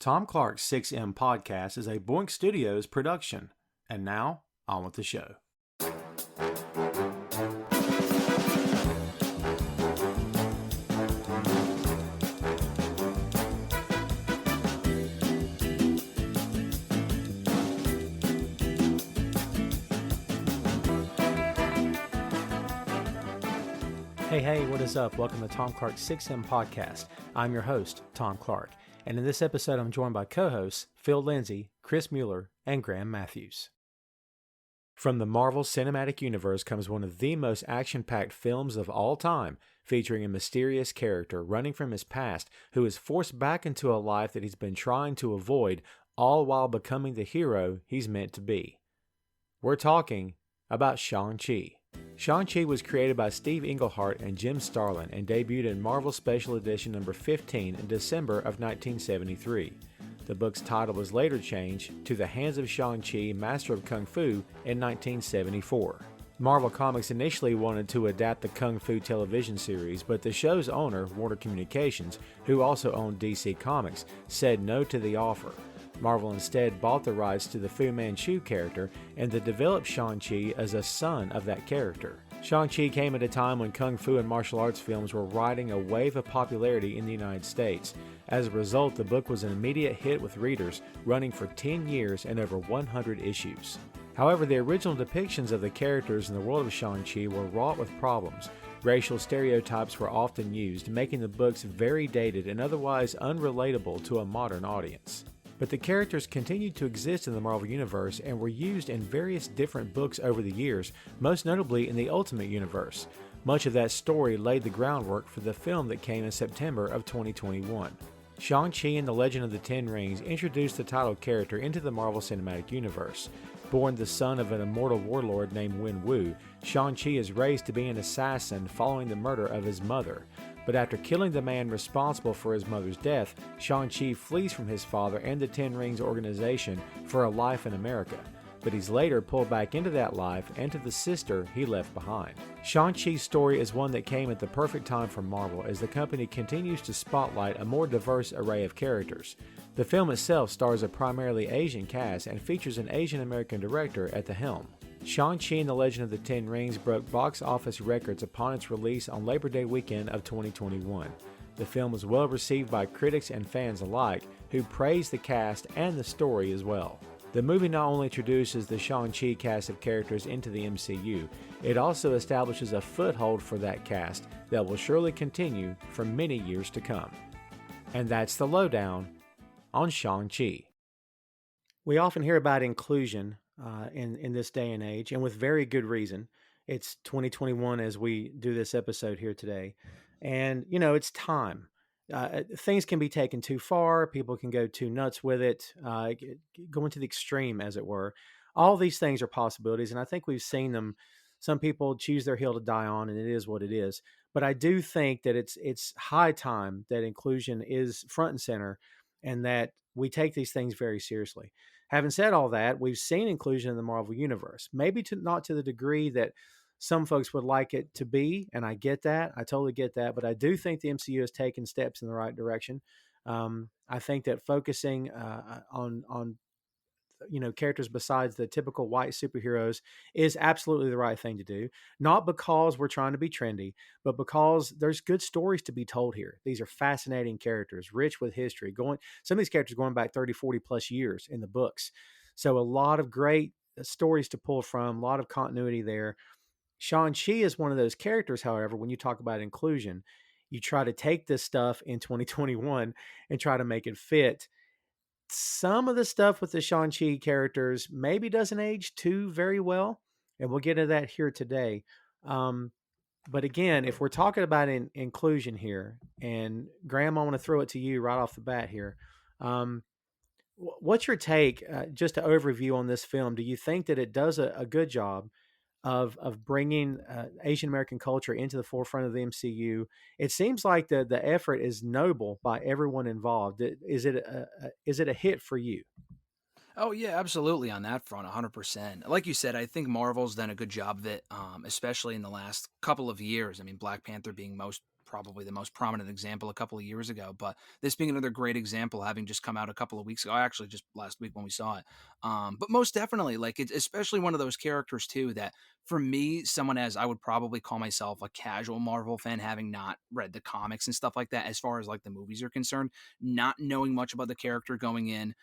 Tom Clark's 6M podcast is a Boink Studios production. And now, on with the show. Hey, what is up? Welcome to Tom Clark's 6M podcast. I'm your host, Tom Clark. And in this episode, I'm joined by co-hosts Phil Lindsey, Chris Mueller, and Graham Matthews. From the Marvel Cinematic Universe comes one of the most action-packed films of all time, featuring a mysterious character running from his past who is forced back into a life that he's been trying to avoid, all while becoming the hero he's meant to be. We're talking about Shaun Chi. Shaun Chi was created by Steve Englehart and Jim Starlin and debuted in Marvel Special Edition number 15 in December of 1973. The book's title was later changed to The Hands of Shaun Chi, Master of Kung Fu in 1974. Marvel Comics initially wanted to adapt the Kung Fu television series, but the show's owner, Warner Communications, who also owned DC Comics, said no to the offer. Marvel instead bought the rights to the Fu Manchu character and to develop Shaun Chi as a son of that character. Shaun Chi came at a time when Kung Fu and martial arts films were riding a wave of popularity in the United States. As a result, the book was an immediate hit with readers, running for 10 years and over 100 issues. However, the original depictions of the characters in the world of Shaun Chi were wrought with problems. Racial stereotypes were often used, making the books very dated and otherwise unrelatable to a modern audience. But the characters continued to exist in the Marvel Universe and were used in various different books over the years, most notably in the Ultimate Universe. Much of that story laid the groundwork for the film that came in September of 2021. Shaun Chi and the Legend of the Ten Rings introduced the title character into the Marvel Cinematic Universe. Born the son of an immortal warlord named Wen Wu, Shaun Chi is raised to be an assassin following the murder of his mother. But after killing the man responsible for his mother's death, Shaun Chi flees from his father and the Ten Rings organization for a life in America. But he's later pulled back into that life and to the sister he left behind. Shaun Chi's story is one that came at the perfect time for Marvel as the company continues to spotlight a more diverse array of characters. The film itself stars a primarily Asian cast and features an Asian American director at the helm. Shaun Chi and the Legend of the Ten Rings broke box office records upon its release on Labor Day weekend of 2021. The film was well received by critics and fans alike, who praised the cast and the story as well. The movie not only introduces the Shaun Chi cast of characters into the MCU, it also establishes a foothold for that cast that will surely continue for many years to come. And that's the lowdown on Shaun Chi. We often hear about inclusion in this day and age, and with very good reason. It's 2021 as we do this episode here today. And, it's time. Things can be taken too far. People can go too nuts with it, going to the extreme, as it were. All these things are possibilities, and I think we've seen them. Some people choose their hill to die on, and it is what it is. But I do think that it's high time that inclusion is front and center, and that we take these things very seriously. Having said all that, we've seen inclusion in the Marvel Universe, maybe not to the degree that some folks would like it to be, and I get that. I totally get that, but I do think the MCU has taken steps in the right direction. I think that focusing on characters besides the typical white superheroes is absolutely the right thing to do. Not because we're trying to be trendy, but because there's good stories to be told here. These are fascinating characters, rich with history. Some of these characters going back 30, 40 plus years in the books. So a lot of great stories to pull from, a lot of continuity there. Shaun Chi is one of those characters, however, when you talk about inclusion, you try to take this stuff in 2021 and try to make it fit. Some of the stuff with the Shaun Chi characters maybe doesn't age too very well, and we'll get into that here today. But again, if we're talking about inclusion here, and Graham, I want to throw it to you right off the bat here. What's your take, just to overview on this film? Do you think that it does a good job of bringing Asian American culture into the forefront of the MCU? It seems like the effort is noble by everyone involved. Is it a hit for you? Oh yeah, absolutely on that front, 100%. Like you said, I think Marvel's done a good job of it, especially in the last couple of years. I mean, Black Panther being most probably the most prominent example a couple of years ago, but this being another great example, having just come out a couple of weeks ago, actually just last week when we saw it. But most definitely, like it's especially one of those characters too that for me, someone as I would probably call myself a casual Marvel fan, having not read the comics and stuff like that, as far as like the movies are concerned, not knowing much about the character going in.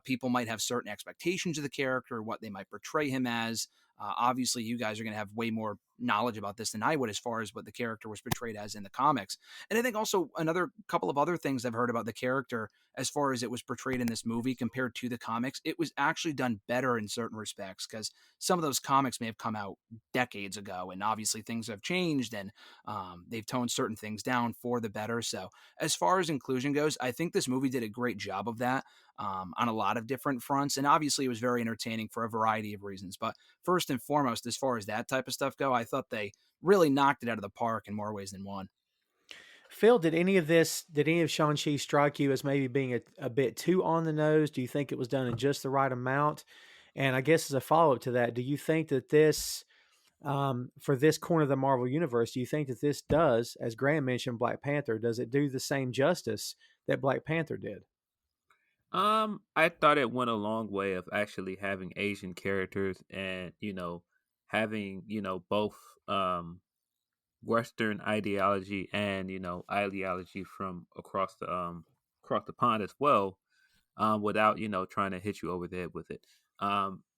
People might have certain expectations of the character, what they might portray him as. Obviously, you guys are going to have way more knowledge about this than I would as far as what the character was portrayed as in the comics. And I think also another couple of other things I've heard about the character as far as it was portrayed in this movie compared to the comics, it was actually done better in certain respects because some of those comics may have come out decades ago and obviously things have changed and they've toned certain things down for the better. So as far as inclusion goes, I think this movie did a great job of that on a lot of different fronts. And obviously it was very entertaining for a variety of reasons. But first and foremost, as far as that type of stuff go, I thought they really knocked it out of the park in more ways than one. Phil, did any of Shang-Chi strike you as maybe being a bit too on the nose? Do you think it was done in just the right amount? And I guess as a follow-up to that, do you think that this, for this corner of the Marvel Universe, do you think that this does, as Graham mentioned, Black Panther, does it do the same justice that Black Panther did? I thought it went a long way of actually having Asian characters and, having, both Western ideology and, ideology from across the pond as well, without, trying to hit you over the head with it.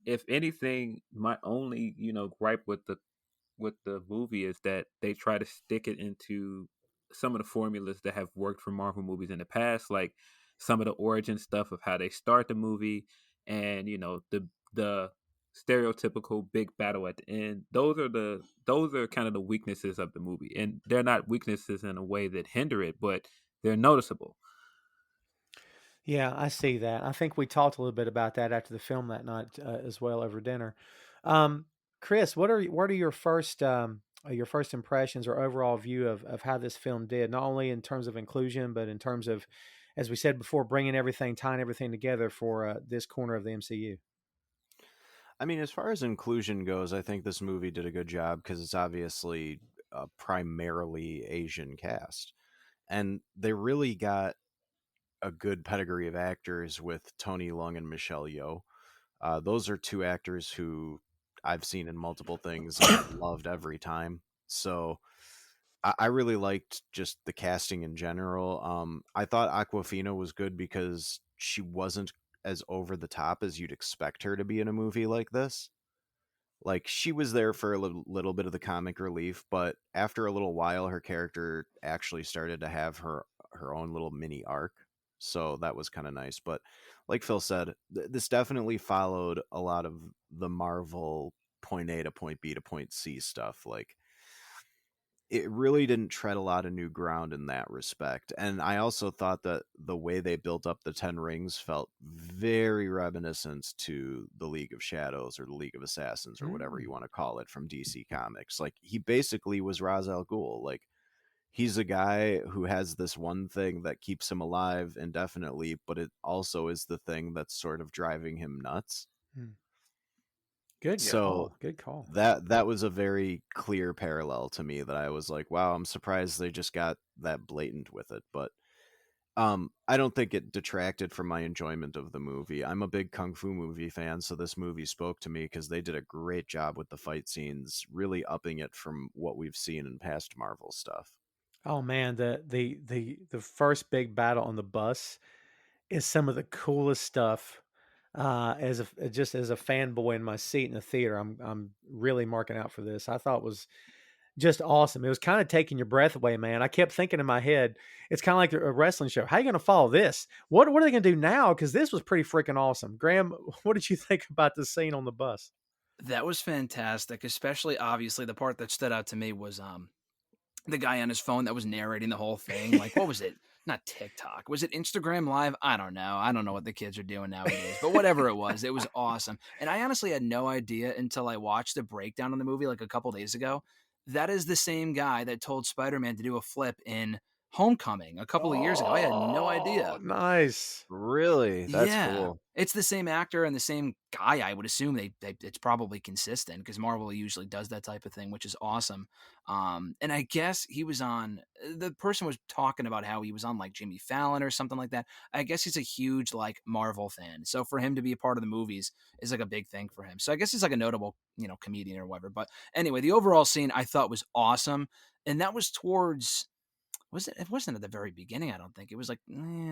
If anything, my only, gripe with the movie is that they try to stick it into some of the formulas that have worked for Marvel movies in the past, like some of the origin stuff of how they start the movie, and the stereotypical big battle at the end. Those are kind of the weaknesses of the movie, and they're not weaknesses in a way that hinder it, but they're noticeable. Yeah, I see that. I think we talked a little bit about that after the film that night as well over dinner. Um, Chris, what are your first impressions or overall view of how this film did, not only in terms of inclusion, but in terms of, as we said before, tying everything together for this corner of the MCU? I mean, as far as inclusion goes, I think this movie did a good job because it's obviously a primarily Asian cast. And they really got a good pedigree of actors with Tony Leung and Michelle Yeoh. Those are two actors who I've seen in multiple things and I've loved every time. So I really liked just the casting in general. I thought Aquafina was good because she wasn't as over the top as you'd expect her to be in a movie like this. Like she was there for a little bit of the comic relief, but after a little while, her character actually started to have her own little mini arc. So that was kind of nice. But like Phil said, this definitely followed a lot of the Marvel point A to point B to point C stuff. Like it really didn't tread a lot of new ground in that respect. And I also thought that the way they built up the 10 rings felt very reminiscent to the League of Shadows or the League of Assassins or whatever you want to call it from DC Comics. Like he basically was Ra's al Ghul. Like he's a guy who has this one thing that keeps him alive indefinitely, but it also is the thing that's sort of driving him nuts. Mm. Good Yep. So call. Good call. that was a very clear parallel to me that I was like, wow, I'm surprised they just got that blatant with it. But I don't think it detracted from my enjoyment of the movie. I'm a big kung fu movie fan, so this movie spoke to me because they did a great job with the fight scenes, really upping it from what we've seen in past Marvel stuff. Oh man, the first big battle on the bus is some of the coolest stuff. Just as a fanboy in my seat in the theater, I'm really marking out for this. I thought it was just awesome. It was kind of taking your breath away, man. I kept thinking in my head, it's kind of like a wrestling show. How are you going to follow this? What are they going to do now? Because this was pretty freaking awesome. Graham, what did you think about the scene on the bus? That was fantastic, especially obviously the part that stood out to me was the guy on his phone that was narrating the whole thing. Like, what was it? Not TikTok. Was it Instagram Live? I don't know. I don't know what the kids are doing nowadays, but whatever it was awesome. And I honestly had no idea until I watched the breakdown on the movie like a couple days ago. That is the same guy that told Spider-Man to do a flip in Homecoming a couple of years ago. I had no idea. Oh, nice. Really? That's Yeah, cool. it's the same actor and the same guy. I would assume it's probably consistent because Marvel usually does that type of thing, which is awesome. And I guess he was on. The person was talking about how he was on like Jimmy Fallon or something like that. I guess he's a huge like Marvel fan, so for him to be a part of the movies is like a big thing for him. So I guess he's like a notable comedian or whatever. But anyway, the overall scene I thought was awesome, and that was towards it wasn't at the very beginning, I don't think. It was like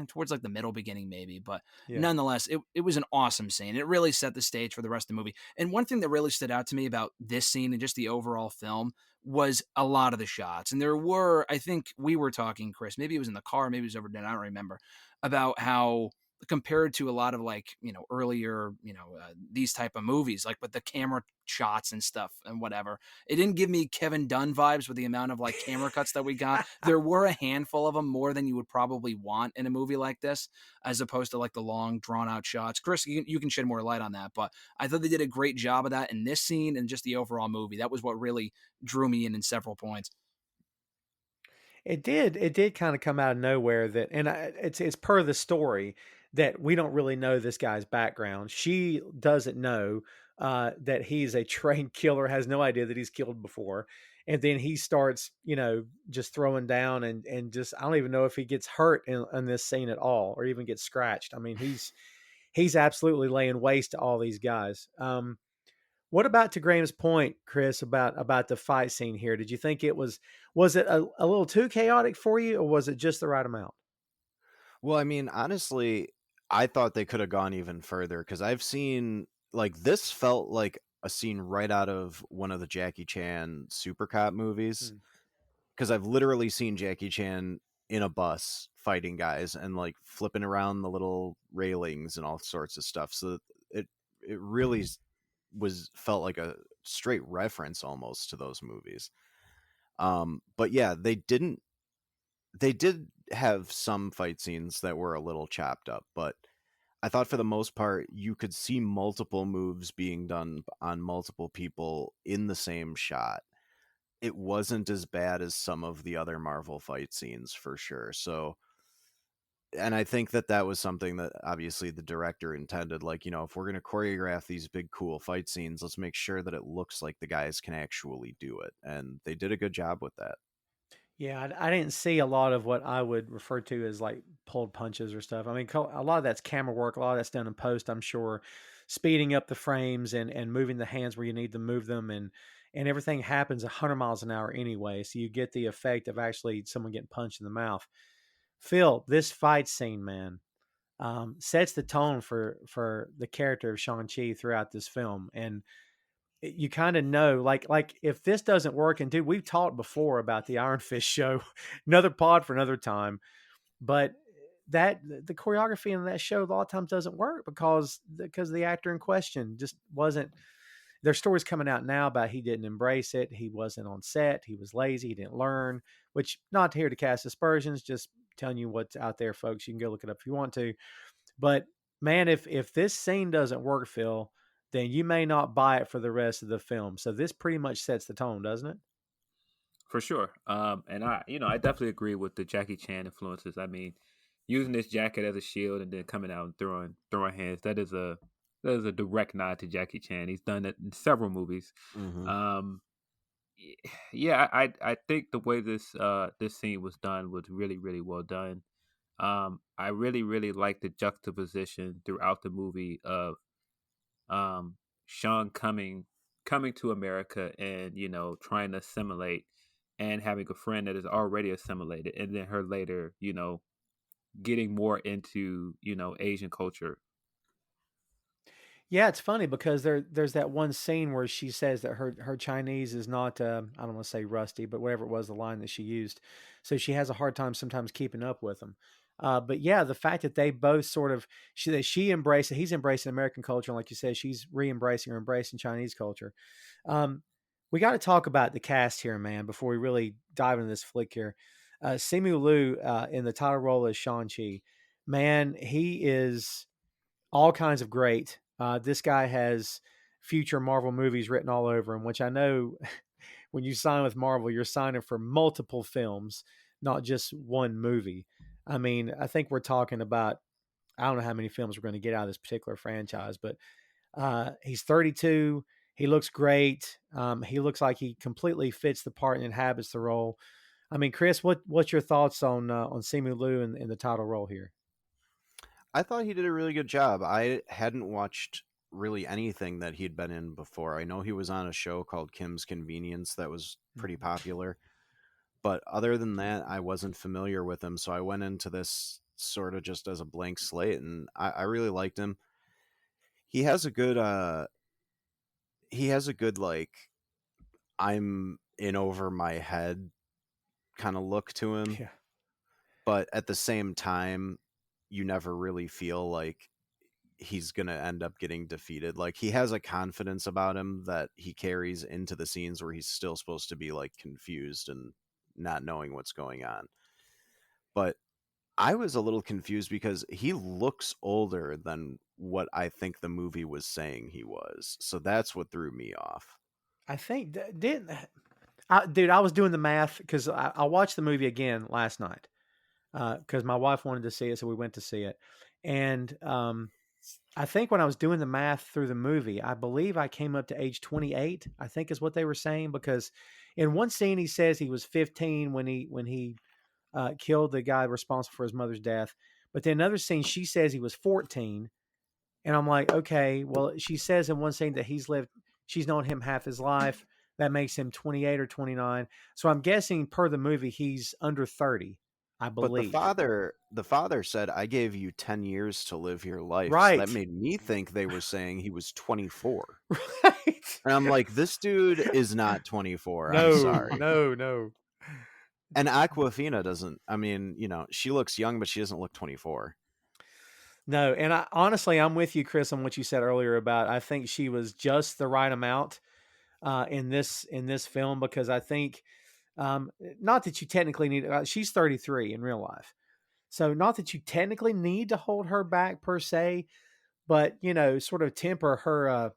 towards like the middle beginning maybe, but Yeah. nonetheless, it was an awesome scene. It really set the stage for the rest of the movie. And one thing that really stood out to me about this scene and just the overall film was a lot of the shots. And there were, I think we were talking, Chris, maybe it was in the car, maybe it was over dinner, I don't remember, about how compared to a lot of like earlier these type of movies like with the camera shots and stuff and whatever, it didn't give me Kevin Dunn vibes with the amount of like camera cuts that we got. There were a handful of them, more than you would probably want in a movie like this, as opposed to like the long drawn out shots. Chris, you can shed more light on that, but I thought they did a great job of that in this scene and just the overall movie. That was what really drew me in several points. It did. It did kind of come out of nowhere that, and it's per the story that we don't really know this guy's background. She doesn't know that he's a trained killer, has no idea that he's killed before, and then he starts, just throwing down and just I don't even know if he gets hurt in this scene at all or even gets scratched. I mean, he's absolutely laying waste to all these guys. What about to Graham's point, Chris, about the fight scene here? Did you think was it a little too chaotic for you, or was it just the right amount? Well, I mean, honestly, I thought they could have gone even further because I've seen like this felt like a scene right out of one of the Jackie Chan Super Cop movies. Hmm. Because I've literally seen Jackie Chan in a bus fighting guys and like flipping around the little railings and all sorts of stuff. So it really was felt like a straight reference almost to those movies. But yeah, they did have some fight scenes that were a little chopped up, but I thought for the most part you could see multiple moves being done on multiple people in the same shot. It wasn't as bad as some of the other Marvel fight scenes for sure. So, and I think that was something that obviously the director intended. Like, if we're going to choreograph these big, cool fight scenes, let's make sure that it looks like the guys can actually do it. And they did a good job with that. Yeah, I didn't see a lot of what I would refer to as like pulled punches or stuff. I mean, a lot of that's camera work. A lot of that's done in post, I'm sure, speeding up the frames and moving the hands where you need to move them, and everything happens 100 miles an hour anyway. So you get the effect of actually someone getting punched in the mouth. Phil, this fight scene, man, sets the tone for the character of Shaun Chi throughout this film, and you kind of know, like if this doesn't work, and dude, we've talked before about the Iron Fist show, another pod for another time, but that the choreography in that show a lot of times doesn't work because the actor in question just wasn't. There's stories coming out now about he didn't embrace it, he wasn't on set, he was lazy, he didn't learn. Which, not here to cast aspersions, just telling you what's out there, folks. You can go look it up if you want to. But man, if this scene doesn't work, Phil, then you may not buy it for the rest of the film. So this pretty much sets the tone, doesn't it? For sure. And I definitely agree with the Jackie Chan influences. I mean, using this jacket as a shield and then coming out and throwing hands, that is a direct nod to Jackie Chan. He's done it in several movies. Mm-hmm. Yeah, I think the way this scene was done was really, really well done. I really, really like the juxtaposition throughout the movie of Sean coming to America and trying to assimilate and having a friend that is already assimilated, and then her later getting more into Asian culture. Yeah, it's funny because there's that one scene where she says that her Chinese is not I don't want to say rusty, but whatever it was, the line that she used. So she has a hard time sometimes keeping up with them. But yeah, the fact that they both sort of she embraced it, he's embracing American culture, and like you said, she's re-embracing or embracing Chinese culture. Um, we got to talk about the cast here, man, before we really dive into this flick here. Simu Liu in the title role as Shaun Chi. Man, he is all kinds of great. This guy has future Marvel movies written all over him, which I know when you sign with Marvel, you're signing for multiple films. not just one movie. I mean, I think we're talking about, I don't know how many films we're going to get out of this particular franchise, but he's 32. He looks great. He looks like he completely fits the part and inhabits the role. I mean, Chris, what's your thoughts on Simu Liu in the title role here? I thought he did a really good job. I hadn't watched really anything that he'd been in before. I know he was on a show called Kim's Convenience that was pretty popular, but other than that, I wasn't familiar with him. So I went into this sort of just as a blank slate, and I really liked him. He has a good, like, I'm in over my head kind of look to him, Yeah, but at the same time, you never really feel like he's going to end up getting defeated. Like, he has a confidence about him that he carries into the scenes where he's still supposed to be like confused and not knowing what's going on. But I was a little confused because he looks older than what I think the movie was saying he was. So that's what threw me off. I think didn't dude. I was doing the math because I watched the movie again last night because my wife wanted to see it, so we went to see it. And I think when I was doing the math through the movie, I believe I came up to age 28. I think is what they were saying, because in one scene he says he was 15 when he killed the guy responsible for his mother's death, but then another scene she says he was 14, and I'm like, okay, well, she says in one scene that she's known him half his life. That makes him 28 or 29. So I'm guessing per the movie he's under 30, I But believe. the father said, "I gave you 10 years to live your life." So Right. that made me think they were saying he was 24. Right. And I'm like, this dude is not 24. I'm No, sorry. no. And Aquafina doesn't, I mean, she looks young, but she doesn't look 24. No, and honestly, I'm with you, Chris, on what you said earlier about I think she was just the right amount in this film, because I think not that you technically need. She's 33 in real life, so not that you technically need to hold her back per se, but sort of temper her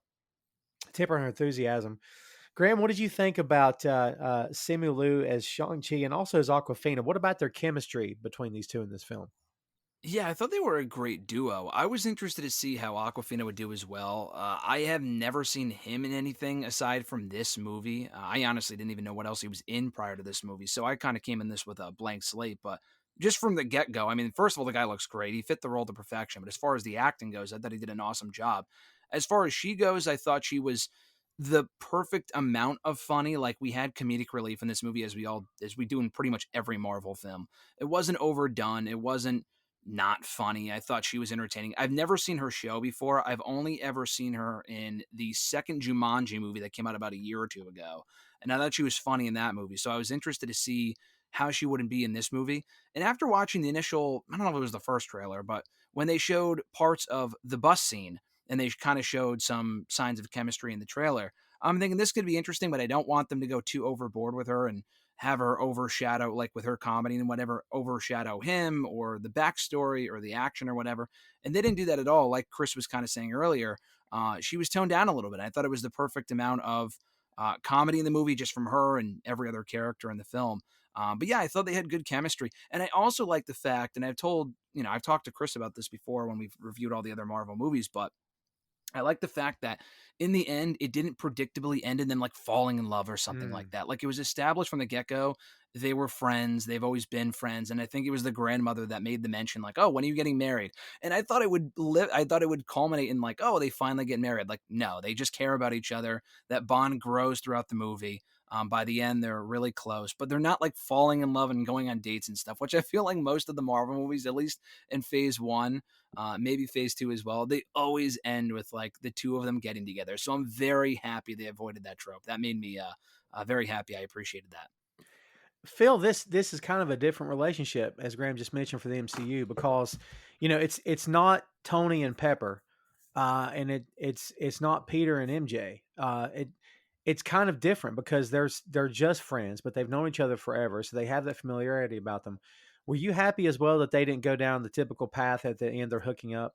enthusiasm. Graham, what did you think about Simu Liu as Shang-Chi and also as Aquafina? What about their chemistry between these two in this film? Yeah, I thought they were a great duo. I was interested to see how Aquafina would do as well. I have never seen him in anything aside from this movie. I honestly didn't even know what else he was in prior to this movie, so I kind of came in this with a blank slate. But just from the get go, I mean, first of all, the guy looks great. He fit the role to perfection. But as far as the acting goes, I thought he did an awesome job. As far as she goes, I thought she was the perfect amount of funny. Like, we had comedic relief in this movie, as we do in pretty much every Marvel film. It wasn't overdone. It wasn't not funny. I thought she was entertaining. I've never seen her show before. I've only ever seen her in the second Jumanji movie that came out about a year or two ago. And I thought she was funny in that movie. So I was interested to see how she wouldn't be in this movie. And after watching the initial, I don't know if it was the first trailer, but when they showed parts of the bus scene and they kind of showed some signs of chemistry in the trailer, I'm thinking this could be interesting, but I don't want them to go too overboard with her and have her overshadow, like with her comedy and whatever, overshadow him or the backstory or the action or whatever. And they didn't do that at all. Like Chris was kind of saying earlier, she was toned down a little bit. I thought it was the perfect amount of comedy in the movie just from her and every other character in the film. But yeah, I thought they had good chemistry. And I also like the fact, and I've talked to Chris about this before when we've reviewed all the other Marvel movies, but I like the fact that in the end, it didn't predictably end in them like falling in love or something like that. Like, it was established from the get go. They were friends. They've always been friends. And I think it was the grandmother that made the mention, like, "Oh, when are you getting married?" And I thought I thought it would culminate in like, "Oh, they finally get married." Like, no, they just care about each other. That bond grows throughout the movie. By the end, they're really close, but they're not like falling in love and going on dates and stuff, which I feel like most of the Marvel movies, at least in phase one, maybe phase two as well, they always end with like the two of them getting together. So I'm very happy they avoided that trope. That made me very happy. I appreciated that. Phil, this is kind of a different relationship, as Graham just mentioned, for the MCU, because it's not Tony and Pepper, and it's not Peter and MJ. It's kind of different because they're just friends, but they've known each other forever, so they have that familiarity about them. Were you happy as well that they didn't go down the typical path at the end? They're hooking up.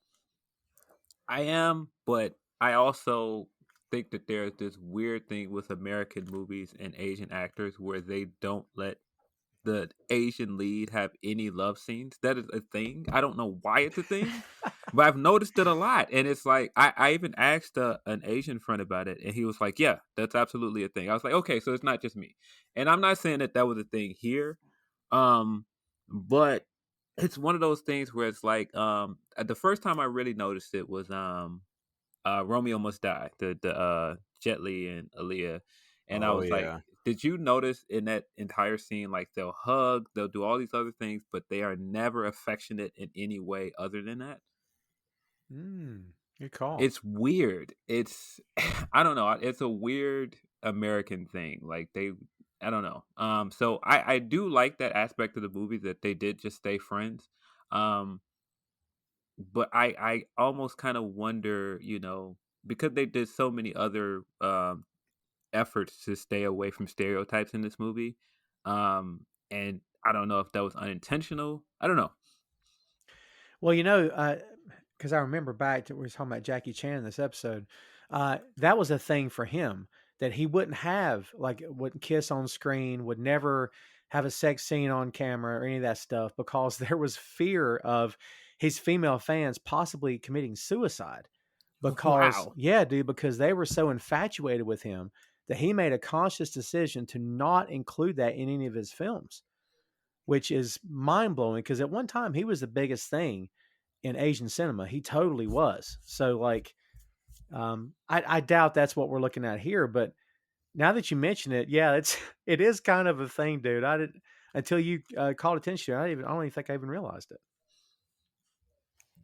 I am, but I also think that there's this weird thing with American movies and Asian actors where they don't let the Asian lead have any love scenes. That is a thing. I don't know why it's a thing, but I've noticed it a lot. And it's like I even asked an Asian friend about it, and he was like, "Yeah, that's absolutely a thing." I was like, "Okay, so it's not just me." And I'm not saying that that was a thing here, but it's one of those things where it's like the first time I really noticed it was Romeo Must Die, the Jet Li and Aaliyah, and I Oh was like, yeah. did you notice in that entire scene, like they'll hug, they'll do all these other things, but they are never affectionate in any way other than that? Good call. It's weird. It's I don't know. It's a weird American thing. Like I don't know. So I do like that aspect of the movie that they did just stay friends. Um, but I almost kind of wonder, because they did so many other efforts to stay away from stereotypes in this movie. And I don't know if that was unintentional. I don't know. Well, because I remember back to we were talking about Jackie Chan in this episode. That was a thing for him that he wouldn't have, like, wouldn't kiss on screen, would never have a sex scene on camera or any of that stuff because there was fear of his female fans possibly committing suicide. Because, Wow. yeah, dude, because they were so infatuated with him that he made a conscious decision to not include that in any of his films, which is mind blowing because at one time he was the biggest thing in Asian cinema. He totally was. So, like, I doubt that's what we're looking at here. But now that you mention it, yeah, it is kind of a thing, dude. I didn't until you called attention. I don't even think I even realized it.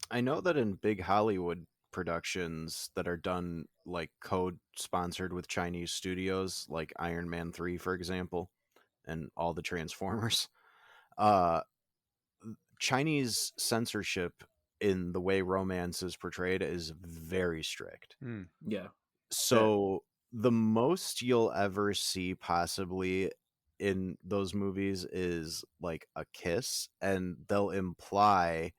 I know that in big Hollywood productions that are done like code sponsored with Chinese studios, like Iron Man 3, for example, and all the Transformers, uh, Chinese censorship in the way romance is portrayed is very strict. Yeah. So the most you'll ever see possibly in those movies is like a kiss, and they'll imply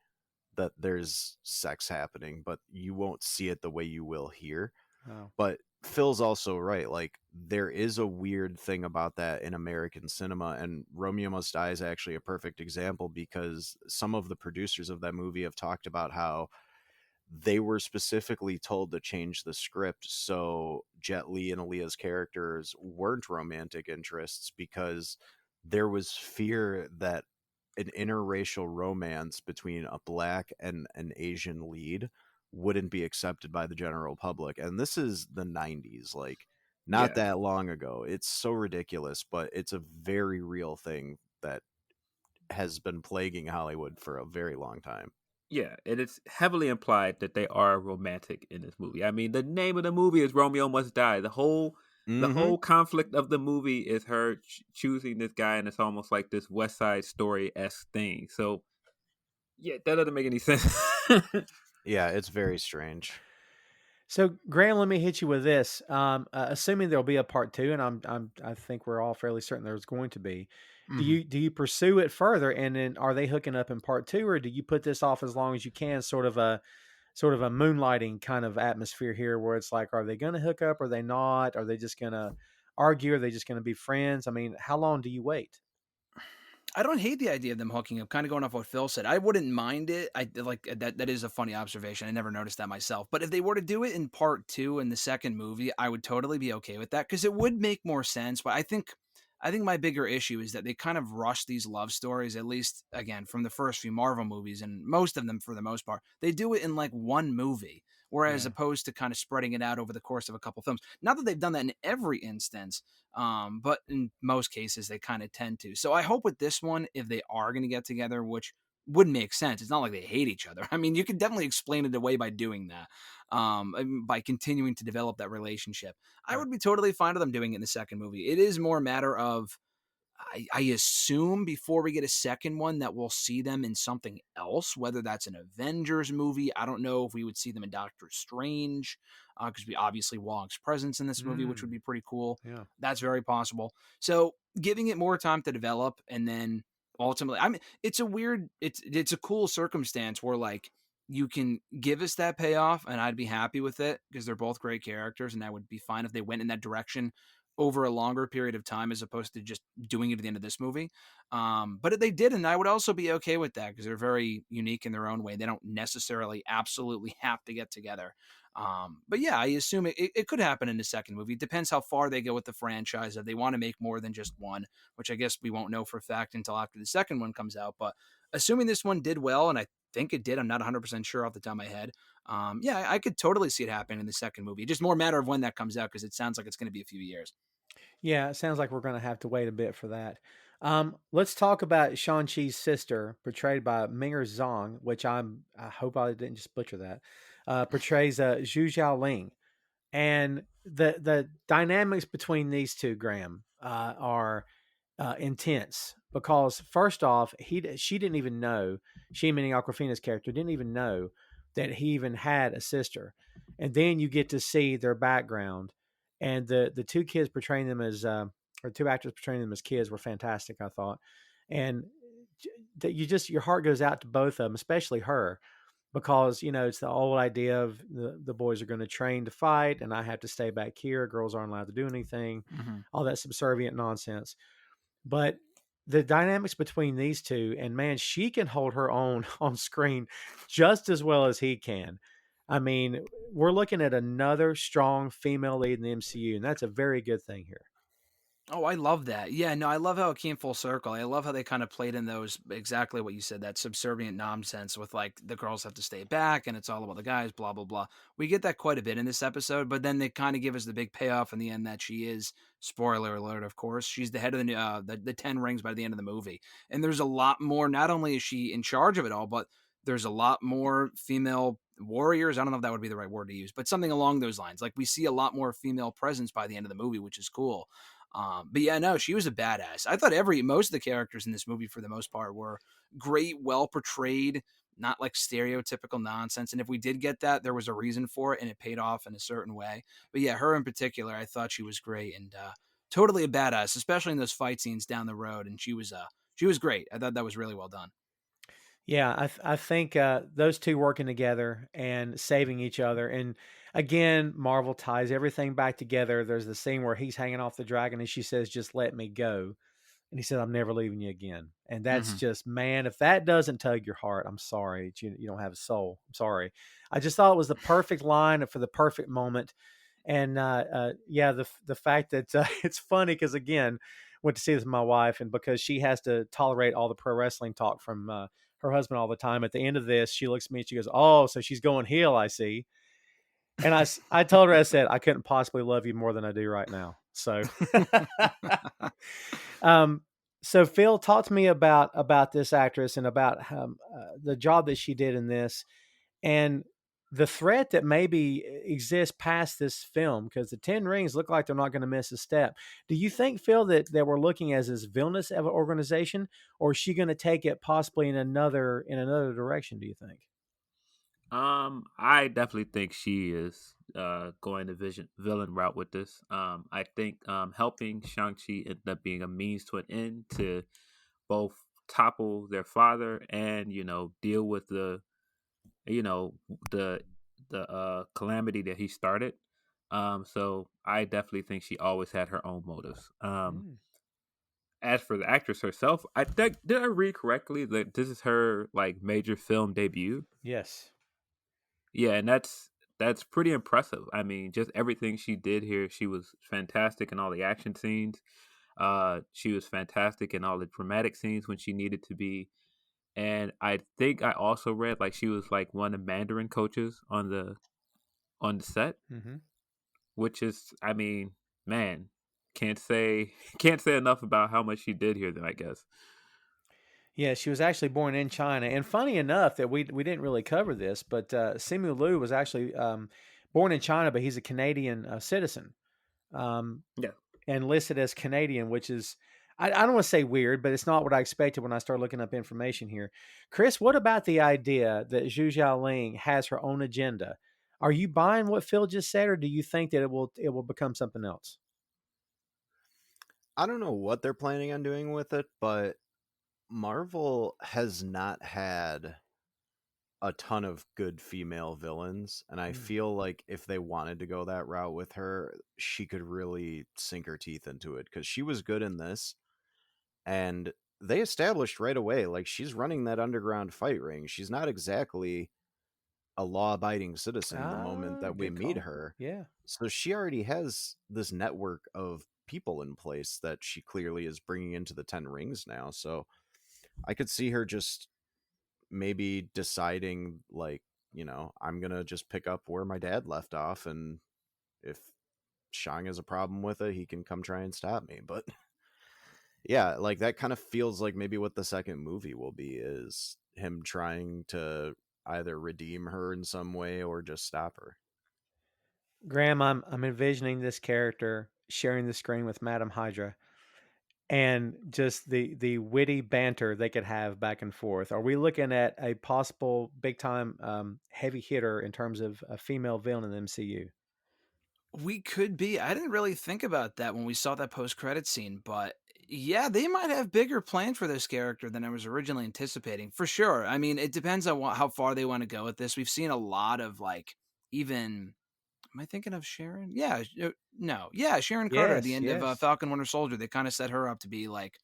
that there's sex happening, but you won't see it the way you will here. Oh. But Phil's also right. Like, there is a weird thing about that in American cinema, and Romeo Must Die is actually a perfect example because some of the producers of that movie have talked about how they were specifically told to change the script so Jet Li and Aaliyah's characters weren't romantic interests because there was fear that an interracial romance between a black and an Asian lead wouldn't be accepted by the general public. And this is the 90s, like, not Yeah. that long ago. It's so ridiculous, but it's a very real thing that has been plaguing Hollywood for a very long time. Yeah, and it's heavily implied that they are romantic in this movie. I mean, the name of the movie is Romeo Must Die. The whole conflict of the movie is her choosing this guy, and it's almost like this West Side Story-esque thing. So, yeah, that doesn't make any sense. Yeah, it's very strange. So, Graham, let me hit you with this. Assuming there'll be a part two, and I think we're all fairly certain there's going to be. Do you pursue it further, and then are they hooking up in part two, or do you put this off as long as you can? Sort of a moonlighting kind of atmosphere here, where it's like, are they going to hook up? Are they not? Are they just going to argue? Are they just going to be friends? I mean, how long do you wait? I don't hate the idea of them hooking up. Kind of going off what Phil said, I wouldn't mind it. I like that. That is a funny observation. I never noticed that myself. But if they were to do it in part two in the second movie, I would totally be okay with that because it would make more sense. But I think my bigger issue is that they kind of rush these love stories. At least again from the first few Marvel movies, and most of them for the most part, they do it in like one movie. Whereas opposed to kind of spreading it out over the course of a couple films. Not that they've done that in every instance, but in most cases they kind of tend to. So I hope with this one, if they are going to get together, which would make sense. It's not like they hate each other. I mean, you could definitely explain it away by doing that, by continuing to develop that relationship. I would be totally fine with them doing it in the second movie. It is more a matter of, I assume before we get a second one that we'll see them in something else, whether that's an Avengers movie. I don't know if we would see them in Doctor Strange, because we obviously Wong's presence in this movie, which would be pretty cool. Yeah. That's very possible. So giving it more time to develop, and then ultimately, I mean, it's a cool circumstance where like you can give us that payoff, and I'd be happy with it because they're both great characters, and I would be fine if they went in that direction. over a longer period of time as opposed to just doing it at the end of this movie. But they did, and I would also be okay with that because they're very unique in their own way. They don't necessarily absolutely have to get together. But yeah, I assume it could happen in the second movie. It depends how far they go with the franchise. If they want to make more than just one, which I guess we won't know for a fact until after the second one comes out. But assuming this one did well, and I think it did, I'm not 100% sure off the top of my head. Yeah, I could totally see it happening in the second movie. Just more matter of when that comes out because it sounds like it's going to be a few years. Yeah, it sounds like we're going to have to wait a bit for that. Let's talk about Shaun Chi's sister, portrayed by Ming'er Zhang, which I hope I didn't just butcher that. Portrays Zhu Xiaoling, and the dynamics between these two, Graham, are intense because first off, she didn't even know, she meaning Aquafina's character didn't even know that he even had a sister, and then you get to see their background, and the two kids portraying them as or two actors portraying them as kids were fantastic, I thought, and that you just your heart goes out to both of them, especially her, because it's the old idea of the boys are going to train to fight and I have to stay back here, girls aren't allowed to do anything, Mm-hmm. all that subservient nonsense. But the dynamics between these two, and man, she can hold her own on screen just as well as he can. I mean, we're looking at another strong female lead in the MCU, and that's a very good thing here. Oh, I love that. Yeah, no, I love how it came full circle. I love how they kind of played in those exactly what you said, that subservient nonsense with like the girls have to stay back and it's all about the guys, blah, blah, blah. We get that quite a bit in this episode, but then they kind of give us the big payoff in the end that she is, spoiler alert, of course, she's the head of the 10 rings by the end of the movie. And there's a lot more, not only is she in charge of it all, but there's a lot more female warriors. I don't know if that would be the right word to use, but something along those lines. Like we see a lot more female presence by the end of the movie, which is cool. But yeah, no, she was a badass. I thought most of the characters in this movie, for the most part, were great, well portrayed, not like stereotypical nonsense. And if we did get that, there was a reason for it, and it paid off in a certain way. But yeah, her in particular, I thought she was great and totally a badass, especially in those fight scenes down the road. And she was great. I thought that was really well done. Yeah, I think those two working together and saving each other. And again, Marvel ties everything back together. There's the scene where he's hanging off the dragon and she says, "Just let me go." And he said, "I'm never leaving you again." And that's Mm-hmm. just, man, if that doesn't tug your heart, I'm sorry. You don't have a soul. I'm sorry. I just thought it was the perfect line for the perfect moment. And yeah, the fact that it's funny because, again, went to see this with my wife, and because she has to tolerate all the pro wrestling talk from her husband all the time, at the end of this, she looks at me and she goes, "Oh, so she's going heel, I see." And I told her, I said, "I couldn't possibly love you more than I do right now." So, um, so Phil, talk to me about this actress and about the job that she did in this, and the threat that maybe exists past this film, because the Ten Rings look like they're not going to miss a step. Do you think, Phil, that we're looking as this villainous of an organization, or is she going to take it possibly in another direction? Do you think? I definitely think she is going the villain route with this. I think helping Shang-Chi ended up being a means to an end to both topple their father and deal with you know the calamity that he started. So I definitely think she always had her own motives. Mm. As for the actress herself, I think, did I read correctly that this is her like major film debut? Yes. Yeah, and that's pretty impressive. I mean, just everything she did here, she was fantastic in all the action scenes. She was fantastic in all the dramatic scenes when she needed to be. And I think I also read like she was like one of the Mandarin coaches on the set, Mm-hmm. which is, I mean, man, can't say can't say enough about how much she did here. Then I guess. Yeah, she was actually born in China, and funny enough that we didn't really cover this, but Simu Liu was actually born in China, but he's a Canadian citizen, um, Yeah. and listed as Canadian, which is, I don't want to say weird, but it's not what I expected when I started looking up information here. Chris, what about the idea that Zhu Xiaoling has her own agenda? Are you buying what Phil just said, or do you think that it will become something else? I don't know what they're planning on doing with it, but Marvel has not had a ton of good female villains, and I Mm. feel like if they wanted to go that route with her, she could really sink her teeth into it, because she was good in this, and they established right away, like, she's running that underground fight ring. She's not exactly a law-abiding citizen the moment that we Good meet call. her. Yeah. So she already has this network of people in place that she clearly is bringing into the Ten Rings now. So I could see her just maybe deciding, like, I'm gonna just pick up where my dad left off, and if Shang has a problem with it, he can come try and stop me. But yeah, like, that kind of feels like maybe what the second movie will be, is him trying to either redeem her in some way or just stop her. Graham, I'm envisioning this character sharing the screen with Madam Hydra, and just the witty banter they could have back and forth. Are we looking at a possible big time heavy hitter in terms of a female villain in the MCU? We could be. I didn't really think about that when we saw that post-credit scene, but yeah, they might have bigger plans for this character than I was originally anticipating. For sure. I mean, it depends on how far they want to go with this. We've seen a lot of like even am I thinking of Sharon? Yeah, no, yeah, Sharon Carter at the Yes, end of yes. Falcon Winter Soldier. They kind of set her up to be like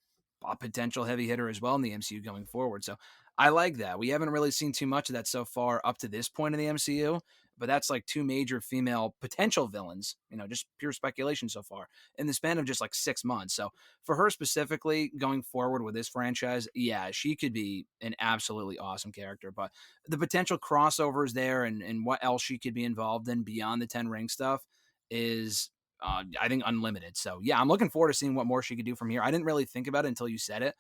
a potential heavy hitter as well in the MCU going forward. So I like that. We haven't really seen too much of that so far up to this point in the MCU, but that's like two major female potential villains. Just pure speculation so far in the span of just like 6 months. So for her specifically going forward with this franchise, yeah, she could be an absolutely awesome character. But the potential crossovers there and what else she could be involved in beyond the Ten Ring stuff is, I think, unlimited. So yeah, I'm looking forward to seeing what more she could do from here. I didn't really think about it until you said it,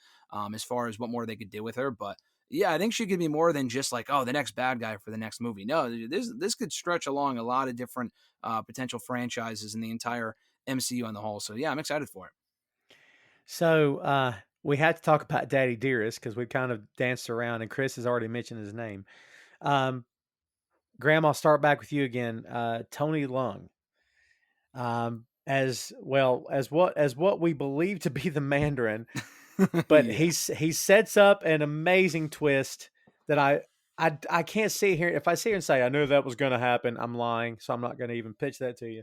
as far as what more they could do with her. But yeah, I think she could be more than just like, oh, the next bad guy for the next movie. No, this could stretch along a lot of different potential franchises in the entire MCU on the whole. So yeah, I'm excited for it. So we had to talk about Daddy Dearest because we kind of danced around, and Chris has already mentioned his name. Um, Graham, I'll start back with you again. Tony Lung, as well as what we believe to be the Mandarin, but Yeah. he sets up an amazing twist that I can't sit here. If I sit here and say I knew that was going to happen, I'm lying. So I'm not going to even pitch that to you.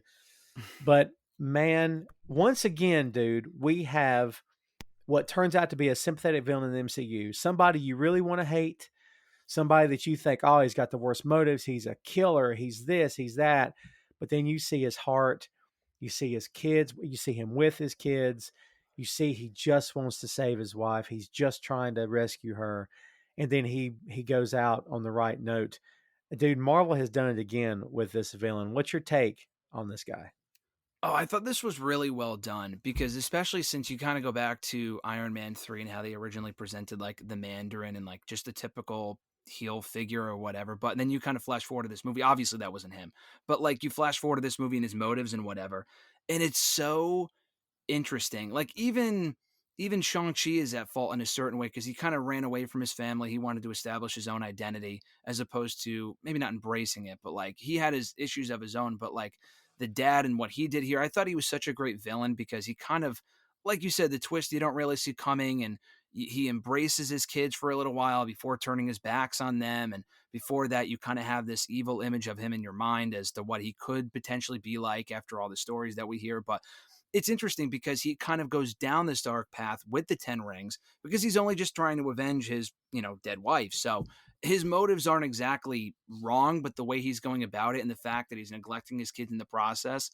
But man, once again, dude, we have what turns out to be a sympathetic villain in the MCU. Somebody you really want to hate, somebody that you think, oh, he's got the worst motives, he's a killer, he's this, he's that. But then you see his heart, you see his kids, you see him with his kids, you see he just wants to save his wife, he's just trying to rescue her, and then he goes out on the right note. Dude, Marvel has done it again with this villain. What's your take on this guy? Oh, I thought this was really well done because especially since you kind of go back to Iron Man 3 and how they originally presented like the Mandarin and like just a typical heel figure or whatever. But then you kind of flash forward to this movie. Obviously that wasn't him. But like you flash forward to this movie and his motives and whatever. And it's so interesting. Like even Shang-Chi is at fault in a certain way because he kind of ran away from his family. He wanted to establish his own identity as opposed to maybe not embracing it, but like he had his issues of his own. But like the dad and what he did here, I thought he was such a great villain because he kind of, like you said, the twist you don't really see coming, and he embraces his kids for a little while before turning his backs on them. And before that, you kind of have this evil image of him in your mind as to what he could potentially be like after all the stories that we hear. But it's interesting because he kind of goes down this dark path with the Ten Rings because he's only just trying to avenge his, dead wife. So his motives aren't exactly wrong, but the way he's going about it and the fact that he's neglecting his kids in the process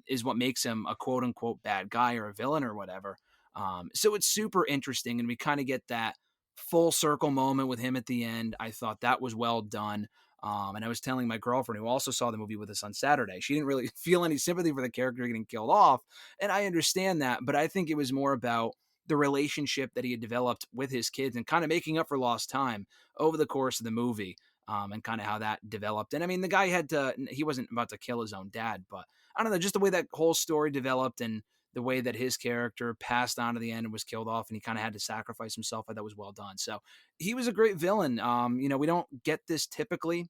is what makes him a quote unquote bad guy or a villain or whatever. So it's super interesting. And we kind of get that full circle moment with him at the end. I thought that was well done. And I was telling my girlfriend, who also saw the movie with us on Saturday, she didn't really feel any sympathy for the character getting killed off. And I understand that, but I think it was more about the relationship that he had developed with his kids and kind of making up for lost time over the course of the movie, and kind of how that developed. And I mean, the guy he wasn't about to kill his own dad, but I don't know, just the way that whole story developed and the way that his character passed on to the end and was killed off and he kind of had to sacrifice himself, I thought was well done. So he was a great villain. We don't get this typically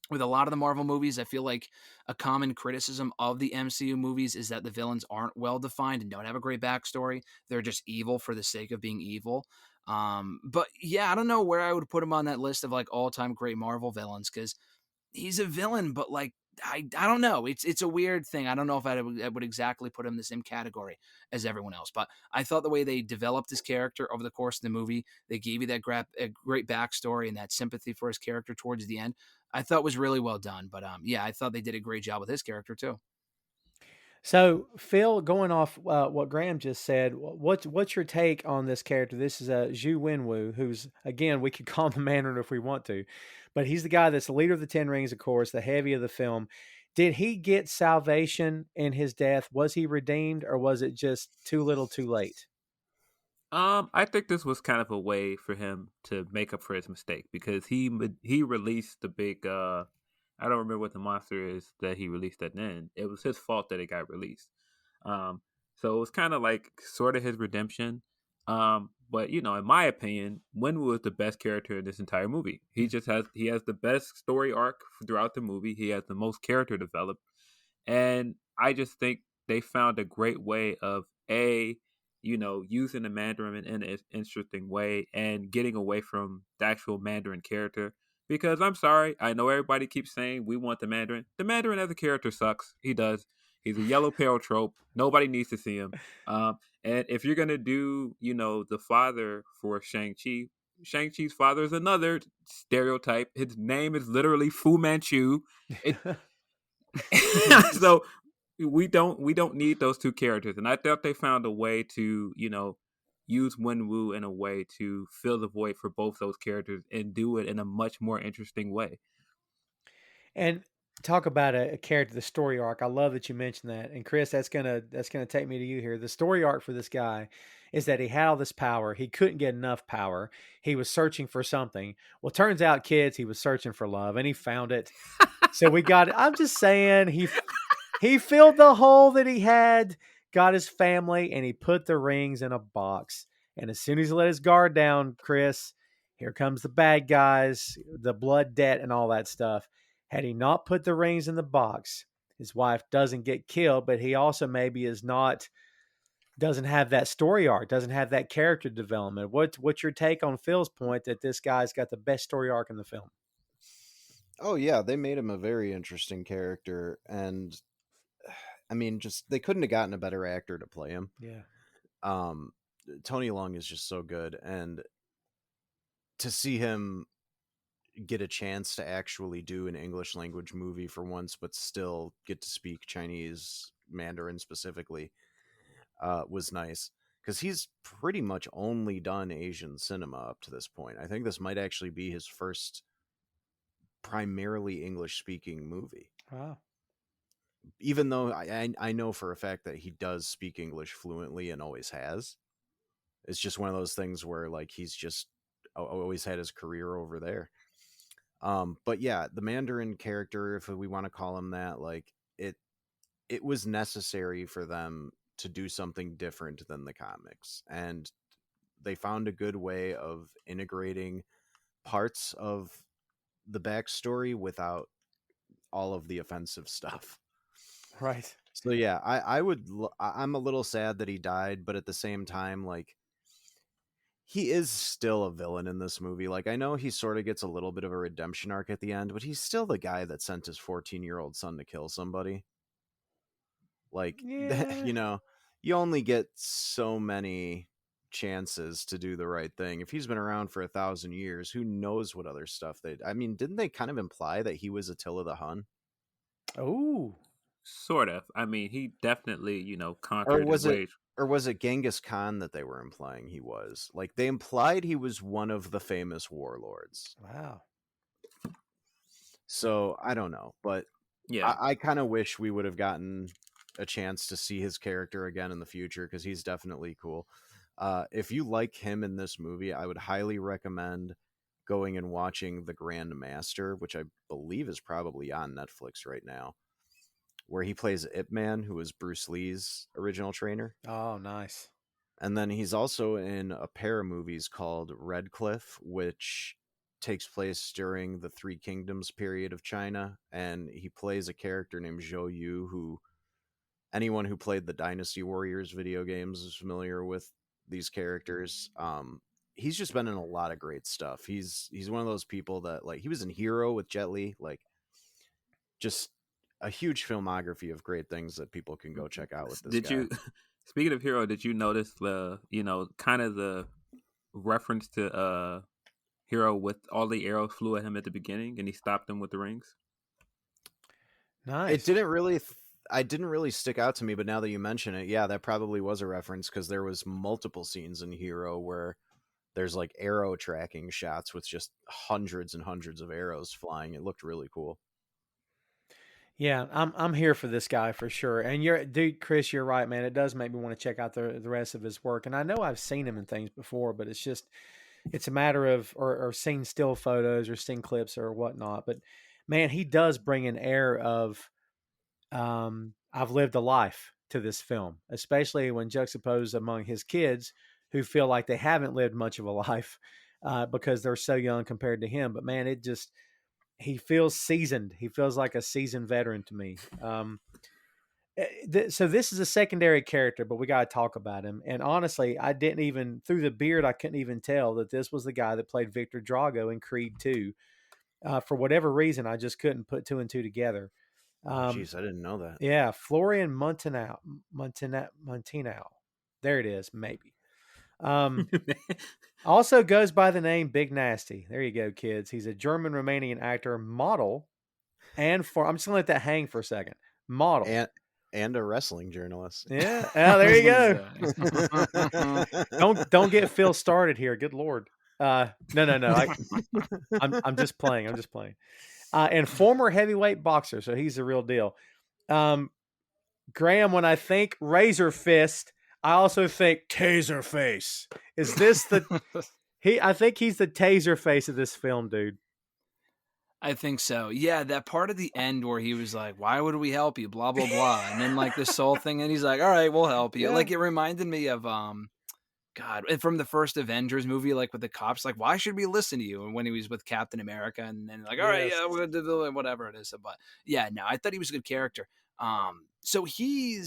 with a lot of the Marvel movies, I feel like a common criticism of the MCU movies is that the villains aren't well defined and don't have a great backstory. They're just evil for the sake of being evil. But yeah, I don't know where I would put him on that list of like all time great Marvel villains, because he's a villain, but like I don't know. It's a weird thing. I don't know if I would exactly put him in the same category as everyone else. But I thought the way they developed his character over the course of the movie, they gave you that a great backstory and that sympathy for his character towards the end. I thought was really well done. But yeah, I thought they did a great job with his character too. So, Phil, going off what Graham just said, what's your take on this character? This is Zhu Wenwu, who's, again, we could call him the Mandarin if we want to, but he's the guy that's the leader of the Ten Rings, of course, the heavy of the film. Did he get salvation in his death? Was he redeemed, or was it just too little, too late? I think this was kind of a way for him to make up for his mistake, because he released the big I don't remember what the monster is that he released at the end. It was his fault that it got released. Um, so it was kind of like sort of his redemption. But you know, in my opinion, Wenwu is the best character in this entire movie. He has the best story arc throughout the movie. He has the most character developed, and I just think they found a great way of using the Mandarin in an interesting way and getting away from the actual Mandarin character. Because I'm sorry, I know everybody keeps saying we want the Mandarin. The Mandarin as a character sucks. He does. He's a yellow pale trope. Nobody needs to see him. And if you're gonna do, the father for Shang-Chi, Shang-Chi's father is another stereotype. His name is literally Fu Manchu. It, so we don't need those two characters, and I thought they found a way to use Wenwu in a way to fill the void for both those characters and do it in a much more interesting way. And talk about a character, the story arc. I love that you mentioned that. And Chris, that's gonna take me to you here. The story arc for this guy is that he had all this power. He couldn't get enough power. He was searching for something. Well, turns out, kids, he was searching for love, and he found it. So we got. I'm just saying, he filled the hole that he had, got his family, and he put the rings in a box. And as soon as he let his guard down, Chris, here comes the bad guys, the blood debt, and all that stuff. Had he not put the rings in the box, his wife doesn't get killed, but he also maybe doesn't have that story arc, doesn't have that character development. What's your take on Phil's point that this guy's got the best story arc in the film? Oh yeah, they made him a very interesting character, and I mean, just they couldn't have gotten a better actor to play him. Yeah. Tony Leung is just so good, and to see him get a chance to actually do an English language movie for once, but still get to speak Chinese Mandarin specifically, was nice, because he's pretty much only done Asian cinema up to this point. I think this might actually be his first primarily English speaking movie. Wow. Even though I know for a fact that he does speak English fluently and always has. It's just one of those things where like he's just always had his career over there. But yeah, the Mandarin character, if we want to call him that, like it was necessary for them to do something different than the comics, and they found a good way of integrating parts of the backstory without all of the offensive stuff. Right. So yeah, I'm a little sad that he died, but at the same time, like, he is still a villain in this movie. Like, I know he sort of gets a little bit of a redemption arc at the end, but he's still the guy that sent his 14-year-old son to kill somebody. Like, Yeah. you only get so many chances to do the right thing. If he's been around for 1,000 years, who knows what other stuff I mean, didn't they kind of imply that he was Attila the Hun? Oh. Sort of. I mean, he definitely, Or conquered was and it waged. or was it Genghis Khan that they were implying he was? Like, they implied he was one of the famous warlords. Wow. So I don't know, but Yeah. I kind of wish we would have gotten a chance to see his character again in the future, because he's definitely cool. If you like him in this movie, I would highly recommend going and watching The Grand Master, which I believe is probably on Netflix right now, where he plays Ip Man, who was Bruce Lee's original trainer. Oh, nice. And then he's also in a pair of movies called Red Cliff, which takes place during the Three Kingdoms period of China, and he plays a character named Zhou Yu, who anyone who played the Dynasty Warriors video games is familiar with these characters. He's just been in a lot of great stuff. He's one of those people that, like, he was in Hero with Jet Li, like, just a huge filmography of great things that people can go check out with this Did guy. you, speaking of Hero, did you notice the, kind of the reference to Hero with all the arrows flew at him at the beginning and he stopped them with the rings? Nice. It didn't really I didn't really stick out to me, but now that you mention it, yeah, that probably was a reference, because there was multiple scenes in Hero where there's like arrow tracking shots with just hundreds and hundreds of arrows flying. It looked really cool. Yeah, I'm here for this guy for sure. And dude, Chris, you're right, man. It does make me want to check out the rest of his work. And I know I've seen him in things before, but it's a matter of or seen still photos or seen clips or whatnot. But man, he does bring an air of I've lived a life to this film, especially when juxtaposed among his kids who feel like they haven't lived much of a life because they're so young compared to him. But man, he feels seasoned. He feels like a seasoned veteran to me. So this is a secondary character, but we got to talk about him. And honestly, I didn't even, through the beard, I couldn't even tell that this was the guy that played Victor Drago in Creed 2. For whatever reason, I just couldn't put two and two together. Jeez, I didn't know that. Yeah, Florian Montanau. There it is, maybe. Also goes by the name Big Nasty. There you go, kids. He's a German-Romanian actor, model, and I'm just gonna let that hang for a second. Model and a wrestling journalist. Yeah. Oh, there you go. Don't get Phil started here. Good Lord. No. I'm just playing. And former heavyweight boxer, so he's the real deal. Graham, when I think Razor Fist, I also think Taser Face. Is this I think he's the Taser Face of this film, dude. I think so. Yeah, that part at the end where he was like, "Why would we help you?" Blah blah blah, and then like this whole thing, and he's like, "All right, we'll help you." Yeah. Like it reminded me of God, from the first Avengers movie, like with the cops, like, "Why should we listen to you?" And when he was with Captain America, and then like, "All right, yeah, we're gonna do whatever it is." So, but yeah, no, I thought he was a good character. So he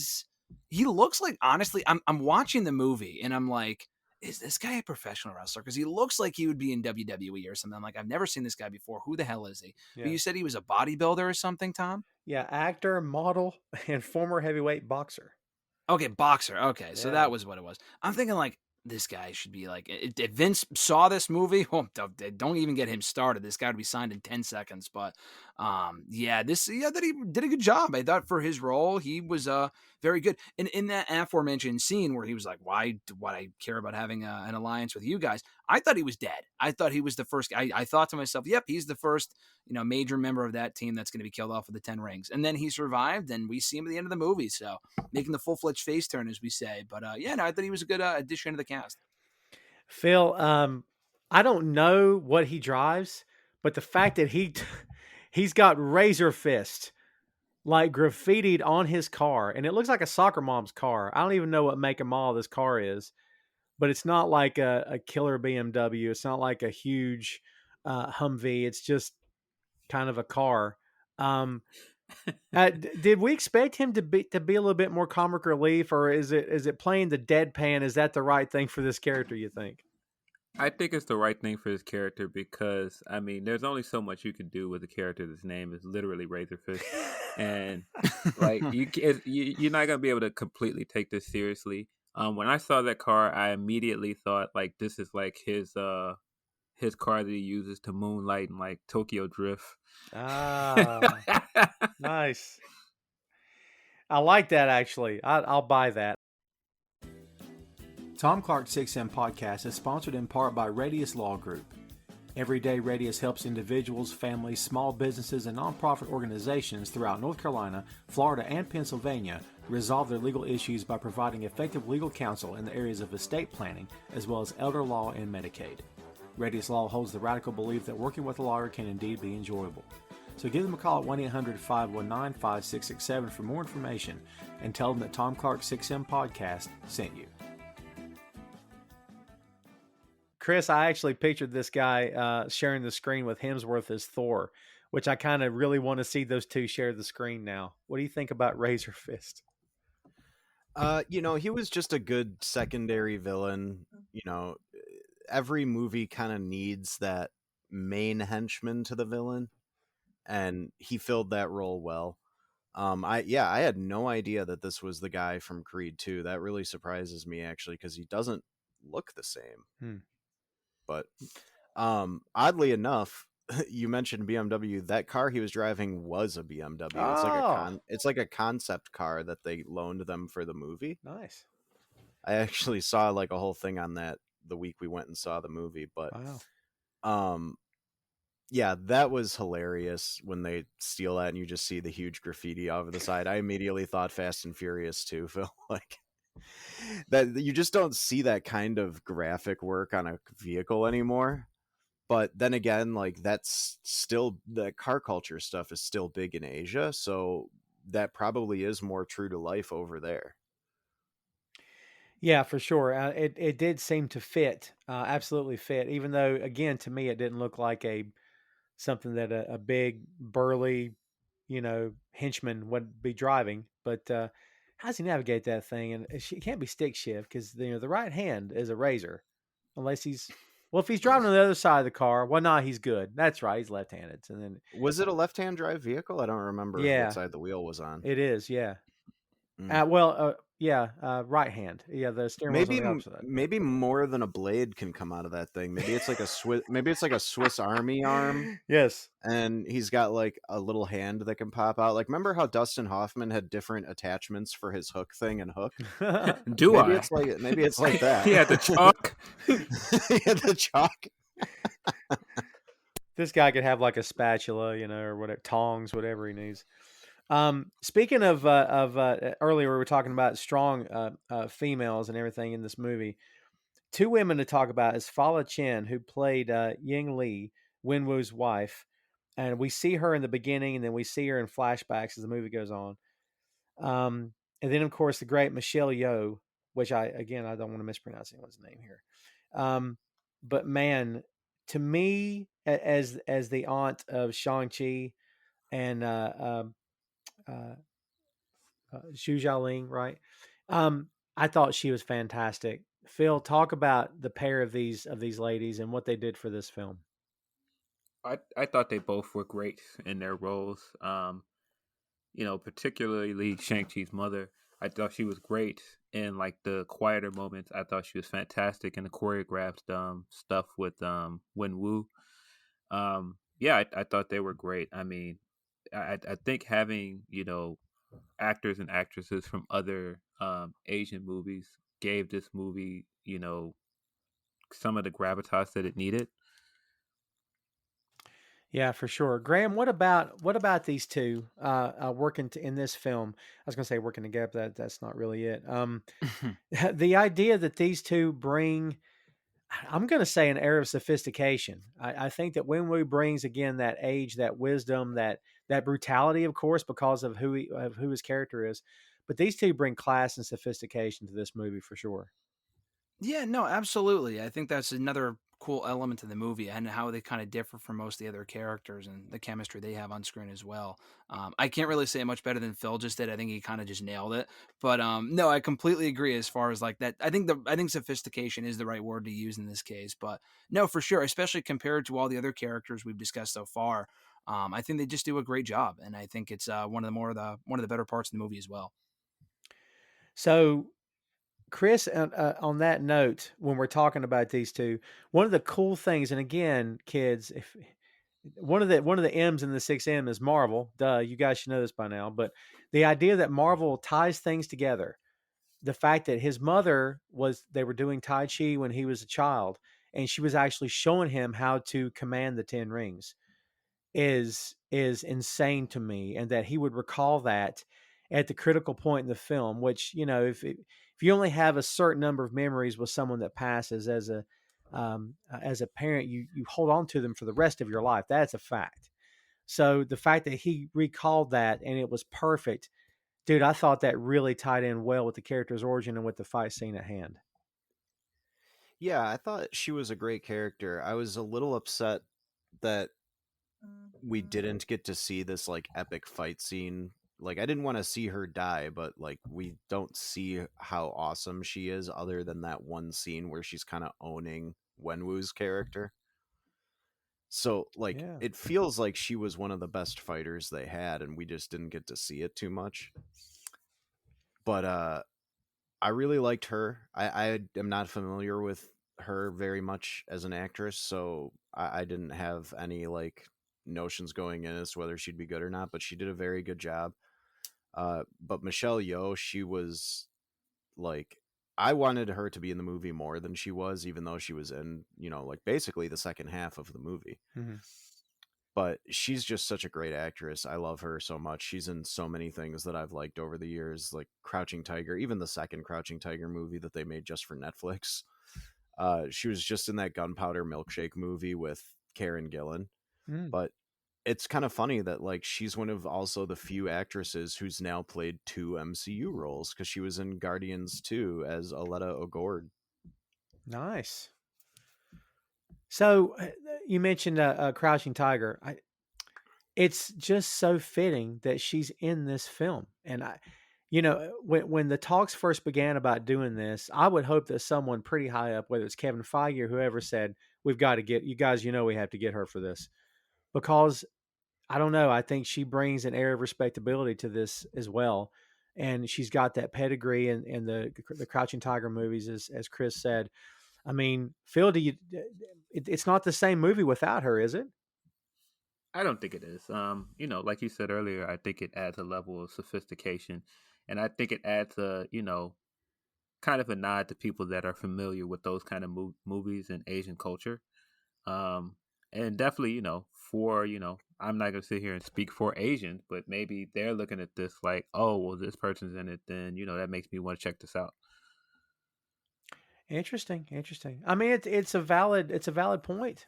looks like, honestly, I'm watching the movie and I'm like, is this guy a professional wrestler? Because he looks like he would be in WWE or something. I'm like, I've never seen this guy before. Who the hell is he? Yeah. But you said he was a bodybuilder or something, Tom? Yeah, actor, model, and former heavyweight boxer. Okay, boxer. Okay, so that was what it was. I'm thinking like, this guy should be like, if Vince saw this movie, well, don't even get him started. This guy would be signed in 10 seconds. But that he did a good job. I thought for his role, he was very good. And in that aforementioned scene where he was like, why do I care about having an alliance with you guys? I thought he was dead. I thought he was the first guy. I thought to myself, yep, he's the first, major member of that team that's going to be killed off with the 10 rings. And then he survived, and we see him at the end of the movie. So making the full-fledged face turn, as we say. But I thought he was a good addition to the cast. Phil, I don't know what he drives, but the fact that he's got Razor Fist like graffitied on his car, and it looks like a soccer mom's car. I don't even know what make and model this car is, but it's not like a killer BMW. It's not like a huge Humvee. It's just kind of a car. Did we expect him to be a little bit more comic relief, or is it playing the deadpan? Is that the right thing for this character, you think? I think it's the right thing for this character because, I mean, there's only so much you can do with a character that's name is literally Razor Fist. And, like, you're not going to be able to completely take this seriously. When I saw that car, I immediately thought, like, this is, like, his car that he uses to moonlight in, like, Tokyo Drift. Ah, nice. I like that, actually. I'll buy that. Tom Clark's 6M podcast is sponsored in part by Radius Law Group. Every day, Radius helps individuals, families, small businesses, and nonprofit organizations throughout North Carolina, Florida, and Pennsylvania resolve their legal issues by providing effective legal counsel in the areas of estate planning, as well as elder law and Medicaid. Radius Law holds the radical belief that working with a lawyer can indeed be enjoyable. So give them a call at 1-800-519-5667 for more information and tell them that Tom Clark's 6M podcast sent you. Chris, I actually pictured this guy sharing the screen with Hemsworth as Thor, which I kind of really want to see those two share the screen now. What do you think about Razor Fist? He was just a good secondary villain. Every movie kind of needs that main henchman to the villain, and he filled that role well. I had no idea that this was the guy from Creed 2. That really surprises me actually, because he doesn't look the same. But oddly enough, you mentioned BMW. That car he was driving was a BMW. It's like a concept car that they loaned them for the movie. Nice. I actually saw like a whole thing on that the week we went and saw the movie. But wow. Yeah, that was hilarious when they steal that and you just see the huge graffiti over the side. I immediately thought Fast and Furious too, Phil. Like that, you just don't see that kind of graphic work on a vehicle anymore. But then again, like that's still, the car culture stuff is still big in Asia, so that probably is more true to life over there. Yeah, for sure. It did seem to fit, absolutely fit. Even though, again, to me, it didn't look like something that a big burly, henchman would be driving. But how does he navigate that thing? And it can't be stick shift because the right hand is a razor, unless if he's driving on the other side of the car, well, not he's good. That's right, he's left-handed. And then Was it a left-hand drive vehicle? I don't remember what side the wheel was on. It is, yeah. Mm. Right hand. Yeah, the steering wheel's on the opposite. Maybe more than a blade can come out of that thing. Maybe it's like a Swiss Army arm. Yes. And he's got like a little hand that can pop out. Like, remember how Dustin Hoffman had different attachments for his hook thing and Hook? Maybe it's like that. Yeah, the chalk. Yeah, the chalk. This guy could have like a spatula, or whatever, tongs, whatever he needs. Speaking of earlier, we were talking about strong females and everything in this movie. Two women to talk about is Fala Chen, who played Ying Li, Wenwu's wife, and we see her in the beginning, and then we see her in flashbacks as the movie goes on. And then of course the great Michelle Yeoh, which I don't want to mispronounce anyone's name here. But man, to me, as the aunt of Shang-Chi and Xu Xiaoling, right? I thought she was fantastic. Phil, talk about the pair of these ladies and what they did for this film. I thought they both were great in their roles. Particularly Shang-Chi's mother. I thought she was great in like the quieter moments. I thought she was fantastic in the choreographed stuff with Wenwu. I thought they were great. I mean, I think having actors and actresses from other Asian movies gave this movie some of the gravitas that it needed. Yeah, for sure. Graham, what about these two working in this film? I was going to say working together, but that's not really it. The idea that these two bring, I'm going to say, an air of sophistication. I think that Wenwu brings again that age, that wisdom, that brutality, of course, because of who his character is. But these two bring class and sophistication to this movie for sure. Yeah, no, absolutely. I think that's another cool element of the movie and how they kind of differ from most of the other characters and the chemistry they have on screen as well. I can't really say much better than Phil just did. I think he kind of just nailed it. But no, I completely agree as far as like that. I think sophistication is the right word to use in this case. But no, for sure, especially compared to all the other characters we've discussed so far. I think they just do a great job, and I think it's one of the better parts of the movie as well. So, Chris, on that note, when we're talking about these two, one of the cool things, and again, kids, if one of the M's in the 6M is Marvel. Duh, you guys should know this by now. But the idea that Marvel ties things together, the fact that his mother they were doing Tai Chi when he was a child, and she was actually showing him how to command the 10 rings is insane to me, and that he would recall that at the critical point in the film, which, if you only have a certain number of memories with someone that passes as a parent, you hold on to them for the rest of your life. That's a fact. So the fact that he recalled that and it was perfect, dude, I thought that really tied in well with the character's origin and with the fight scene at hand. Yeah, I thought she was a great character. I was a little upset that we didn't get to see this like epic fight scene. Like I didn't want to see her die, but like we don't see how awesome she is other than that one scene where she's kind of owning Wenwu's character. So like Yeah. it feels like she was one of the best fighters they had and we just didn't get to see it too much. But I really liked her. I am not familiar with her very much as an actress, so I didn't have any like notions going in as to whether she'd be good or not. But she did a very good job. But Michelle Yeoh, she was like, I wanted her to be in the movie more than she was, even though she was in, like basically the second half of the movie. Mhm. But she's just such a great actress. I love her so much. She's in so many things that I've liked over the years, like Crouching Tiger, even the second Crouching Tiger movie that they made just for Netflix. She was just in that Gunpowder Milkshake movie with Karen Gillan. Mm. But it's kind of funny that like she's one of also the few actresses who's now played two MCU roles because she was in Guardians 2 as Aletta O'Gord. Nice. So you mentioned Crouching Tiger. It's just so fitting that she's in this film, and when the talks first began about doing this, I would hope that someone pretty high up, whether it's Kevin Feige or whoever, said we've got to get you guys. We have to get her for this because I don't know. I think she brings an air of respectability to this as well, and she's got that pedigree in the Crouching Tiger movies, as Chris said. I mean, Phil, it's not the same movie without her, is it? I don't think it is. Like you said earlier, I think it adds a level of sophistication, and I think it adds a, kind of a nod to people that are familiar with those kind of movies and Asian culture. And definitely, I'm not gonna sit here and speak for Asians, but maybe they're looking at this like, oh, well, this person's in it, then that makes me want to check this out. Interesting, interesting. I mean, it's a valid point.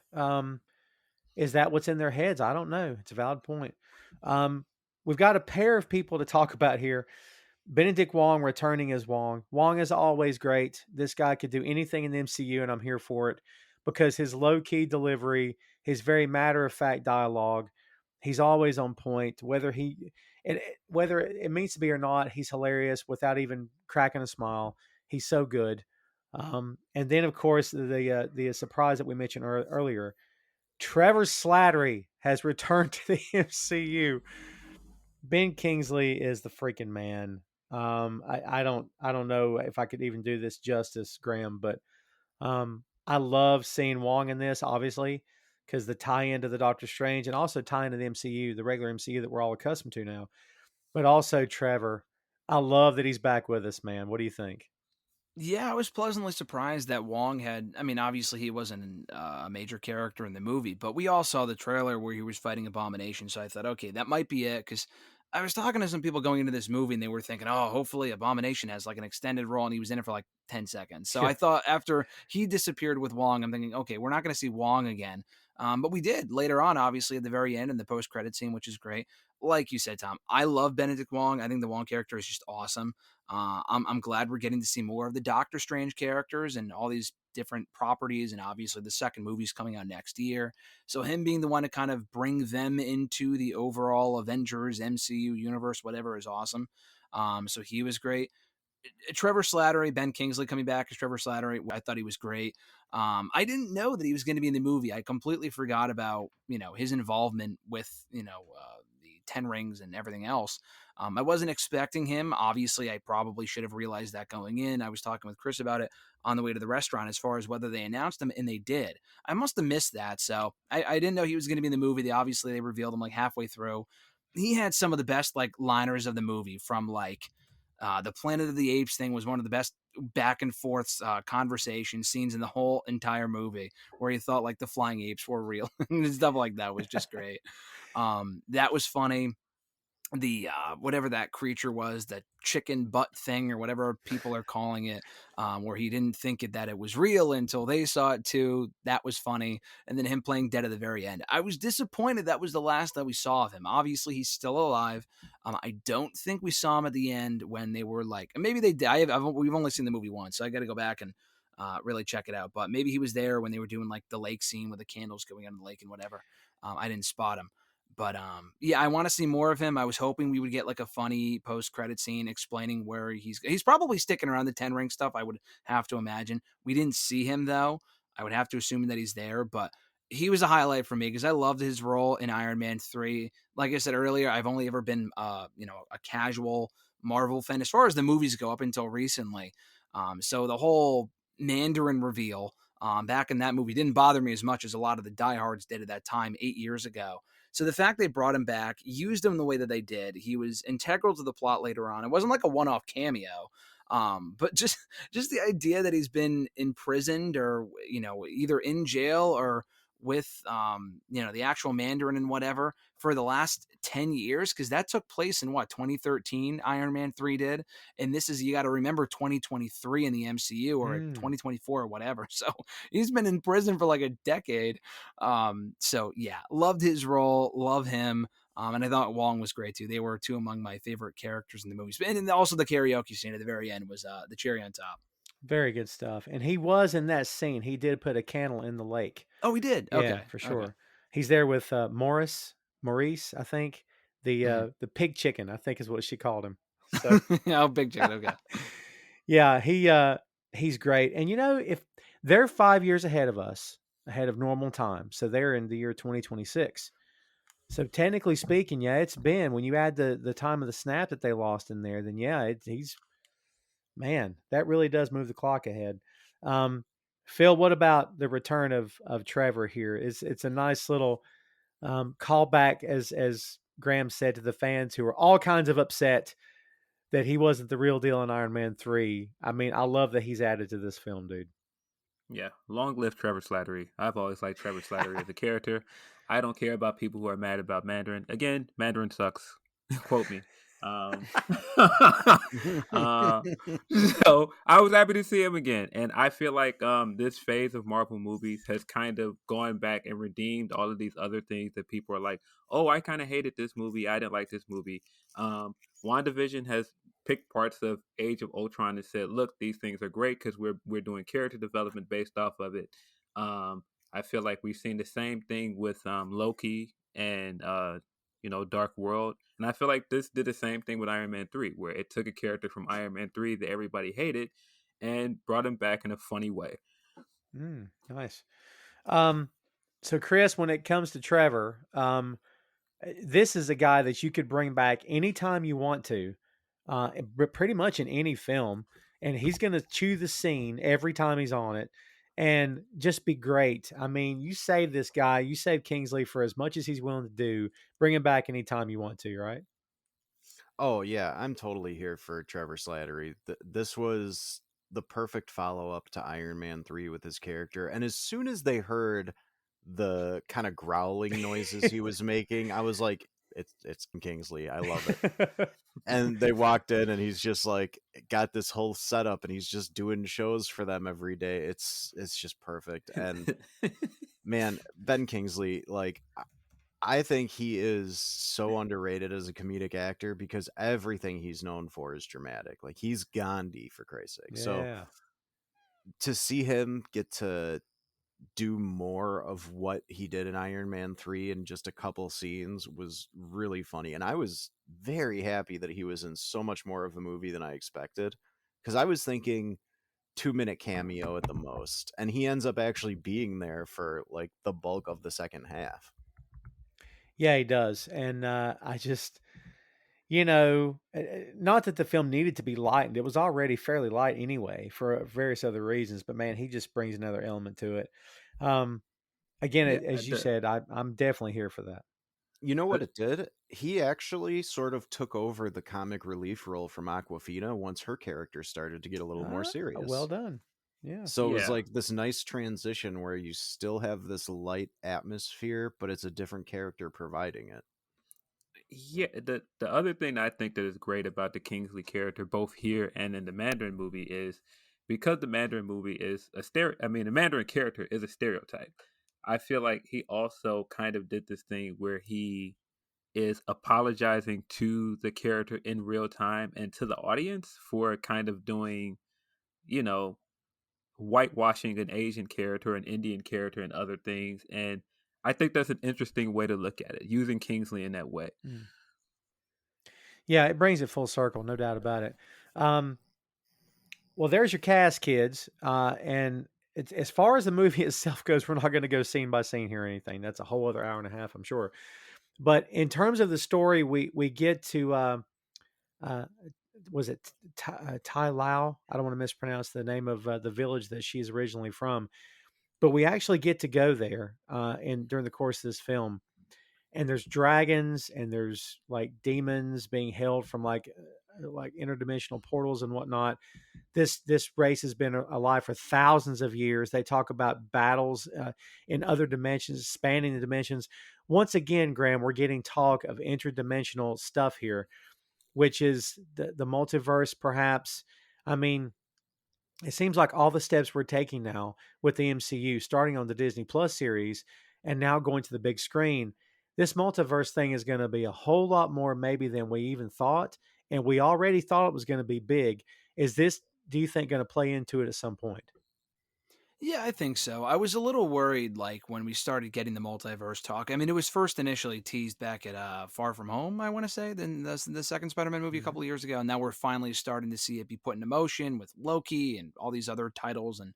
Is that what's in their heads? I don't know. It's a valid point. Um, we've got a pair of people to talk about here. Benedict Wong returning as Wong. Wong is always great. This guy could do anything in the MCU, and I'm here for it because his low key delivery, his very matter of fact dialogue, he's always on point. Whether it means to be or not, he's hilarious without even cracking a smile. He's so good. And then, of course, the surprise that we mentioned earlier, Trevor Slattery has returned to the MCU. Ben Kingsley is the freaking man. I don't know if I could even do this justice, Graham, but I love seeing Wong in this, obviously, because the tie-in to the Doctor Strange and also tie-in to the MCU, the regular MCU that we're all accustomed to now. But also Trevor, I love that he's back with us, man. What do you think? Yeah, I was pleasantly surprised that Wong had. I mean, obviously he wasn't a major character in the movie, but we all saw the trailer where he was fighting Abomination. So I thought, okay, that might be it. Because I was talking to some people going into this movie, and they were thinking, oh, hopefully Abomination has like an extended role, and he was in it for like 10 seconds. So Yeah. I thought after he disappeared with Wong, I'm thinking, okay, we're not going to see Wong again. But we did later on, obviously at the very end in the post-credit scene, which is great. Like you said, Tom, I love Benedict Wong. I think the Wong character is just awesome. I'm glad we're getting to see more of the Doctor Strange characters and all these different properties. And obviously, the second movie's coming out next year. So, him being the one to kind of bring them into the overall Avengers, MCU universe, whatever, is awesome. So, he was great. Trevor Slattery, Ben Kingsley coming back as Trevor Slattery. I thought he was great. I didn't know that he was going to be in the movie. I completely forgot about his involvement with the Ten Rings and everything else. I wasn't expecting him. Obviously, I probably should have realized that going in. I was talking with Chris about it on the way to the restaurant as far as whether they announced him, and they did. I must have missed that. So I didn't know he was going to be in the movie. They revealed him like halfway through. He had some of the best like liners of the movie from like the Planet of the Apes thing was one of the best back and forth conversation scenes in the whole entire movie, where he thought like the flying apes were real and stuff like that was just great. That was funny. The whatever that creature was, that chicken butt thing or whatever people are calling it, where he didn't think that it was real until they saw it too. That was funny. And then him playing dead at the very end. I was disappointed that was the last that we saw of him. Obviously, he's still alive. I don't think we saw him at the end when they were like, maybe they died. We've only seen the movie once, so I got to go back and really check it out. But maybe he was there when they were doing like the lake scene with the candles going on the lake and whatever. I didn't spot him. But yeah, I want to see more of him. I was hoping we would get like a funny post-credit scene explaining where he's probably sticking around the Ten Ring stuff. I would have to imagine. We didn't see him though. I would have to assume that he's there, but he was a highlight for me because I loved his role in Iron Man 3. Like I said earlier, I've only ever been a casual Marvel fan as far as the movies go up until recently. So the whole Mandarin reveal back in that movie didn't bother me as much as a lot of the diehards did at that time 8 years ago. So the fact they brought him back, used him the way that they did, he was integral to the plot later on. It wasn't like a one-off cameo, but just the idea that he's been imprisoned or either in jail or with the actual Mandarin and whatever for the last 10 years, because that took place in 2013 Iron Man 3 did, and this is, you got to remember, 2023 in the MCU or 2024 or whatever. So he's been in prison for like a decade. So yeah, loved his role, love him. And I thought Wong was great too. They were two among my favorite characters in the movies. And then also the karaoke scene at the very end was the cherry on top. Very good stuff. And he was in that scene. He did put a candle in the lake. Oh, he did? Yeah, Okay. for sure. Okay. He's there with Maurice, I think. The pig chicken, I think is what she called him. So oh, big chicken. Okay. yeah, he's great. And if they're 5 years ahead of us, ahead of normal time, so they're in the year 2026. So technically speaking, yeah, it's been, when you add the time of the snap that they lost in there, then yeah, man, that really does move the clock ahead. Phil, what about the return of Trevor here? It's a nice little callback, as Graham said, to the fans who were all kinds of upset that he wasn't the real deal in Iron Man 3. I mean, I love that he's added to this film, dude. Yeah, long live Trevor Slattery. I've always liked Trevor Slattery as a character. I don't care about people who are mad about Mandarin. Again, Mandarin sucks. Quote me. Um, uh, so I was happy to see him again, and I feel like this phase of Marvel movies has kind of gone back and redeemed all of these other things that people are like, "Oh, I kind of hated this movie. I didn't like this movie." WandaVision has picked parts of Age of Ultron and said, "Look, these things are great because we're doing character development based off of it." I feel like we've seen the same thing with Loki and Dark World, and I feel like this did the same thing with Iron Man 3, where it took a character from Iron Man 3 that everybody hated and brought him back in a funny way. Nice. So Chris, when it comes to Trevor, this is a guy that you could bring back anytime you want to, pretty much in any film, and he's going to chew the scene every time he's on it and just be great. I mean, you save this guy, you save Kingsley for as much as he's willing to do, bring him back anytime you want to, right? Oh yeah, I'm totally here for Trevor Slattery. This was the perfect follow-up to Iron Man 3 with his character, and as soon as they heard the kind of growling noises he was making, I was like, it's Kingsley. I love it. And they walked in and he's just like got this whole setup and he's just doing shows for them every day. It's just perfect. And man, Ben Kingsley, like, I think he is so underrated as a comedic actor because everything he's known for is dramatic. Like, he's Gandhi, for Christ's sake. Yeah. So to see him get to do more of what he did in Iron Man 3 in just a couple scenes was really funny. And I was very happy that he was in so much more of the movie than I expected, because I was thinking 2-minute cameo at the most, and he ends up actually being there for like the bulk of the second half. Yeah, he does. And I just, not that the film needed to be lightened. It was already fairly light anyway for various other reasons, but man, he just brings another element to it. Again, Yeah, as you said, I'm definitely here for that. You know what it did? He actually sort of took over the comic relief role from Aquafina once her character started to get a little more serious. Well done. Yeah. So it was like this nice transition where you still have this light atmosphere, but it's a different character providing it. Yeah, the other thing I think that is great about the Kingsley character, both here and in the Mandarin movie, is because the Mandarin movie is the Mandarin character is a stereotype. I feel like he also kind of did this thing where he is apologizing to the character in real time and to the audience for kind of doing, whitewashing an Asian character, an Indian character, and other things. And I think that's an interesting way to look at it, using Kingsley in that way. Yeah, it brings it full circle, no doubt about it. Well, there's your cast, kids. And it's, as far as the movie itself goes, we're not going to go scene by scene here or anything. That's a whole other hour and a half, I'm sure. But in terms of the story, we get to was it Tai Lao? I don't want to mispronounce the name of the village that she's originally from, but we actually get to go there and during the course of this film. And there's dragons and there's like demons being held from like interdimensional portals and whatnot. This race has been alive for thousands of years. They talk about battles in other dimensions, spanning the dimensions. Once again, Graham, we're getting talk of interdimensional stuff here, which is the multiverse, perhaps. I mean, it seems like all the steps we're taking now with the MCU, starting on the Disney Plus series and now going to the big screen, this multiverse thing is going to be a whole lot more maybe than we even thought. And we already thought it was going to be big. Is this, do you think, going to play into it at some point? Yeah, I think so. I was a little worried, like when we started getting the multiverse talk. I mean, it was first initially teased back at Far From Home, I want to say, then the second Spider-Man movie a couple of years ago, and now we're finally starting to see it be put into motion with Loki and all these other titles and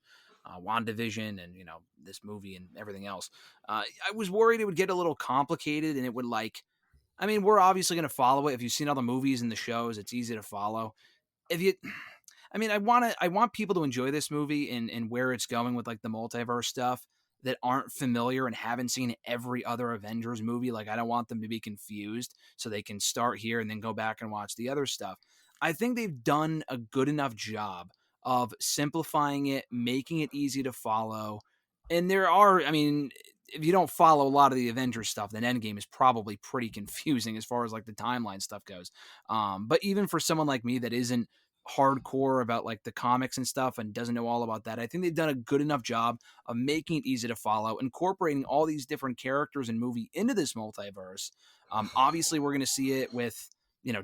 WandaVision and this movie and everything else. I was worried it would get a little complicated and it would I mean, we're obviously going to follow it. If you've seen all the movies and the shows, it's easy to follow. If you I mean, I want people to enjoy this movie and where it's going with like the multiverse stuff that aren't familiar and haven't seen every other Avengers movie. Like, I don't want them to be confused, so they can start here and then go back and watch the other stuff. I think they've done a good enough job of simplifying it, making it easy to follow. And I mean, if you don't follow a lot of the Avengers stuff, then Endgame is probably pretty confusing as far as like the timeline stuff goes. But even for someone like me that isn't hardcore about like the comics and stuff and doesn't know all about that, I think they've done a good enough job of making it easy to follow, incorporating all these different characters and movie into this multiverse. Obviously, we're going to see it with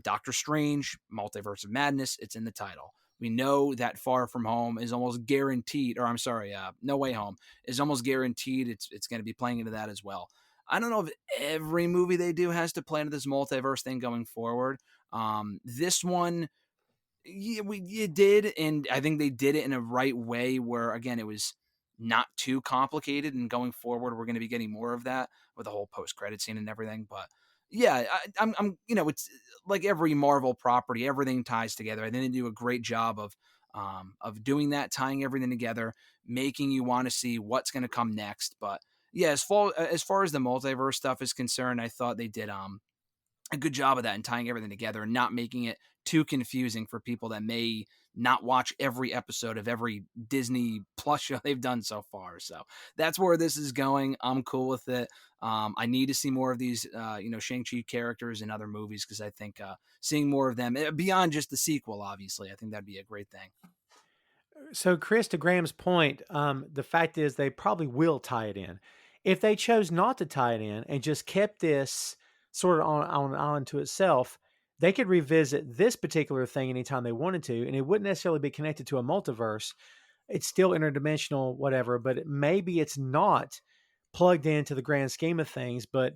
Doctor Strange, Multiverse of Madness. It's in the title. We know that Far From Home is almost guaranteed, or I'm sorry, No Way Home is almost guaranteed. It's going to be playing into that as well. I don't know if every movie they do has to play into this multiverse thing going forward. This one, you did, and I think they did it in a right way where, again, it was not too complicated, and going forward, we're going to be getting more of that with the whole post-credit scene and everything. But yeah, I'm it's like every Marvel property, everything ties together. I think they do a great job of doing that, tying everything together, making you want to see what's going to come next. But yeah, as far as the multiverse stuff is concerned, I thought they did a good job of that and tying everything together and not making it too confusing for people that may not watch every episode of every Disney Plus show they've done so far. So that's where this is going. I'm cool with it. I need to see more of these, Shang-Chi characters in other movies because I think seeing more of them beyond just the sequel, obviously, I think that'd be a great thing. So, Chris, to Graham's point, the fact is they probably will tie it in. If they chose not to tie it in and just kept this sort of on an island to itself, they could revisit this particular thing anytime they wanted to, and it wouldn't necessarily be connected to a multiverse. It's still interdimensional, whatever, but maybe it's not plugged into the grand scheme of things. But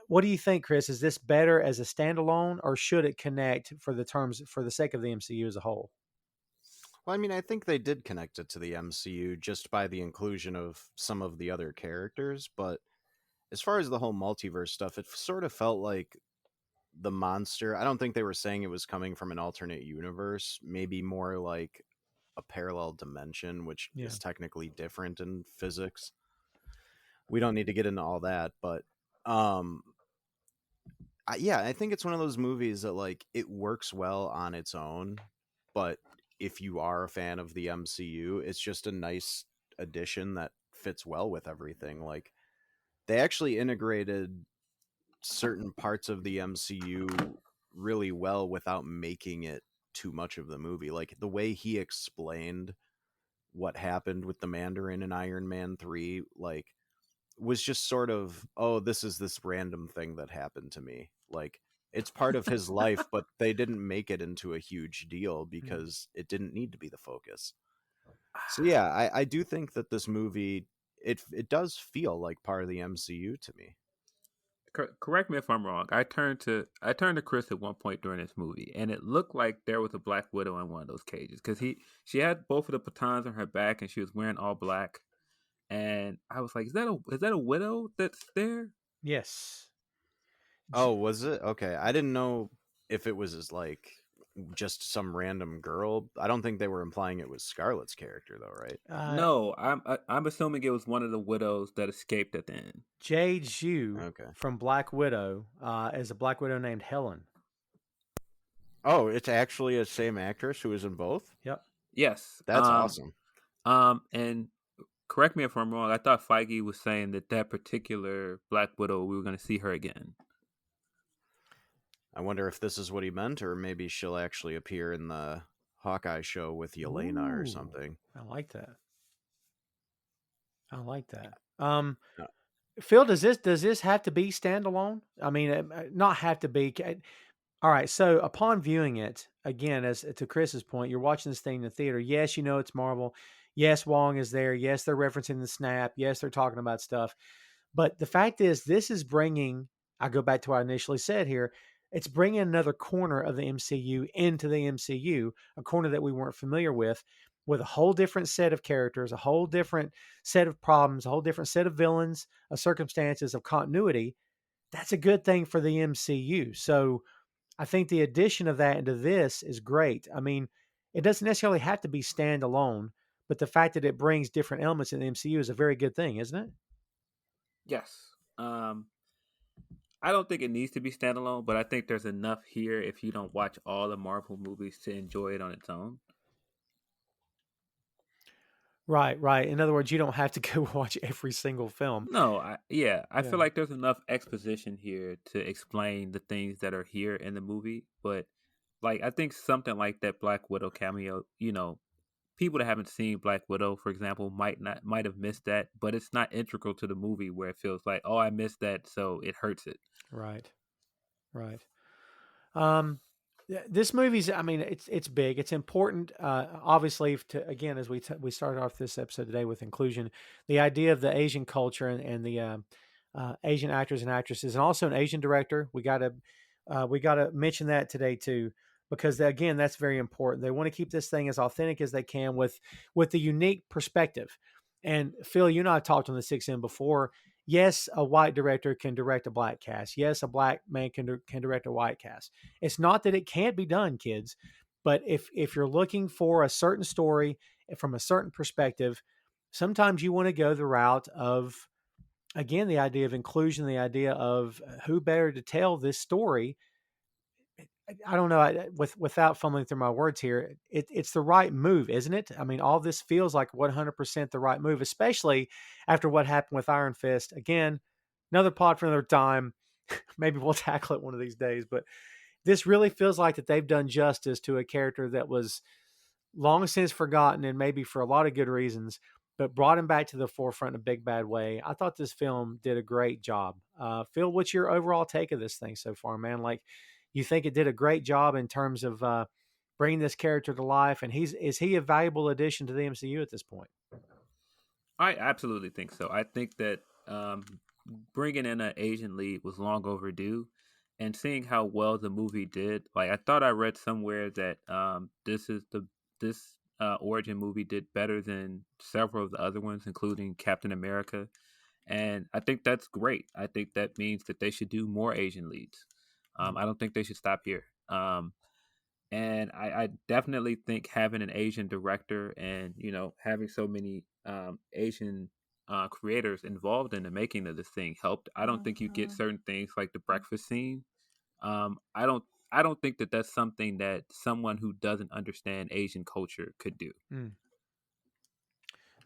what do you think, Chris? Is this better as a standalone, or should it connect for the sake of the MCU as a whole? Well, I mean, I think they did connect it to the MCU just by the inclusion of some of the other characters. But as far as the whole multiverse stuff, it sort of felt like the monster. I don't think they were saying it was coming from an alternate universe, maybe more like a parallel dimension, which Yeah. is technically different in physics. We don't need to get into all that, but um yeah, I think it's one of those movies that like it works well on its own, but if you are a fan of the MCU, it's just a nice addition that fits well with everything. Like they actually integrated certain parts of the MCU really well without making it too much of the movie. Like the way he explained what happened with the Mandarin in Iron Man 3, like was just sort of, oh, this is this random thing that happened to me. Like it's part of his life, but they didn't make it into a huge deal because it didn't need to be the focus. So yeah, I do think that this movie it does feel like part of the MCU to me. Correct me if I'm wrong. I turned to Chris at one point during this movie, and it looked like there was a Black Widow in one of those cages because she had both of the batons on her back, and she was wearing all black. And I was like, is that a widow that's there? Yes. Oh, was it? Okay. I didn't know if it was like just some random girl. I don't think they were implying it was Scarlett's character though, right? No, I'm assuming it was one of the widows that escaped at the end. Jade Zhu Okay. from Black Widow is a Black Widow named Helen. Oh, it's actually a same actress who was in both? Yep. Yes. That's awesome. And correct me if I'm wrong. I thought Feige was saying that particular Black Widow, we were going to see her again. I wonder if this is what he meant, or maybe she'll actually appear in the Hawkeye show with Yelena or Ooh, something. I like that. Yeah. Phil, does this have to be standalone? I mean, not have to be. All right. So upon viewing it again, as to Chris's point, you're watching this thing in the theater. Yes, you know it's Marvel. Yes, Wong is there. Yes, they're referencing the snap. Yes, they're talking about stuff. But the fact is, this is bringing. I go back to what I initially said here. It's bringing another corner of the MCU into the MCU, a corner that we weren't familiar with a whole different set of characters, a whole different set of problems, a whole different set of villains, of circumstances, of continuity. That's a good thing for the MCU. So I think the addition of that into this is great. I mean, it doesn't necessarily have to be standalone, but the fact that it brings different elements in the MCU is a very good thing, isn't it? Yes. I don't think it needs to be standalone, but I think there's enough here if you don't watch all the Marvel movies to enjoy it on its own. Right, right. In other words, you don't have to go watch every single film. No, I feel like there's enough exposition here to explain the things that are here in the movie, but like I think something like that Black Widow cameo, people that haven't seen Black Widow, for example, might have missed that, but it's not integral to the movie where it feels like, oh, I missed that, so it hurts it. Right, right. This movie's. I mean, it's big. It's important. Obviously, to again, as we started off this episode today with inclusion, the idea of the Asian culture and the Asian actors and actresses, and also an Asian director. We gotta mention that today too, because again, that's very important. They want to keep this thing as authentic as they can with the unique perspective. And Phil, you and I have talked on the 6M before. Yes, a white director can direct a black cast. Yes, a black man can direct a white cast. It's not that it can't be done, kids, but if you're looking for a certain story from a certain perspective, sometimes you want to go the route of, again, the idea of inclusion, the idea of who better to tell this story. I don't know. Without fumbling through my words here, it's the right move, isn't it? I mean, all this feels like 100% the right move, especially after what happened with Iron Fist. Again, another pod for another time. Maybe we'll tackle it one of these days. But this really feels like that they've done justice to a character that was long since forgotten, and maybe for a lot of good reasons, but brought him back to the forefront in a big bad way. I thought this film did a great job. Phil, what's your overall take of this thing so far, man? Like, you think it did a great job in terms of bringing this character to life, and is he a valuable addition to the MCU at this point? I absolutely think so. I think that bringing in an Asian lead was long overdue, and seeing how well the movie did. Like I thought I read somewhere that this origin movie did better than several of the other ones, including Captain America, and I think that's great. I think that means that they should do more Asian leads. I don't think they should stop here. And I definitely think having an Asian director and having so many Asian creators involved in the making of this thing helped. I don't think you get certain things like the breakfast scene. I don't think that that's something that someone who doesn't understand Asian culture could do.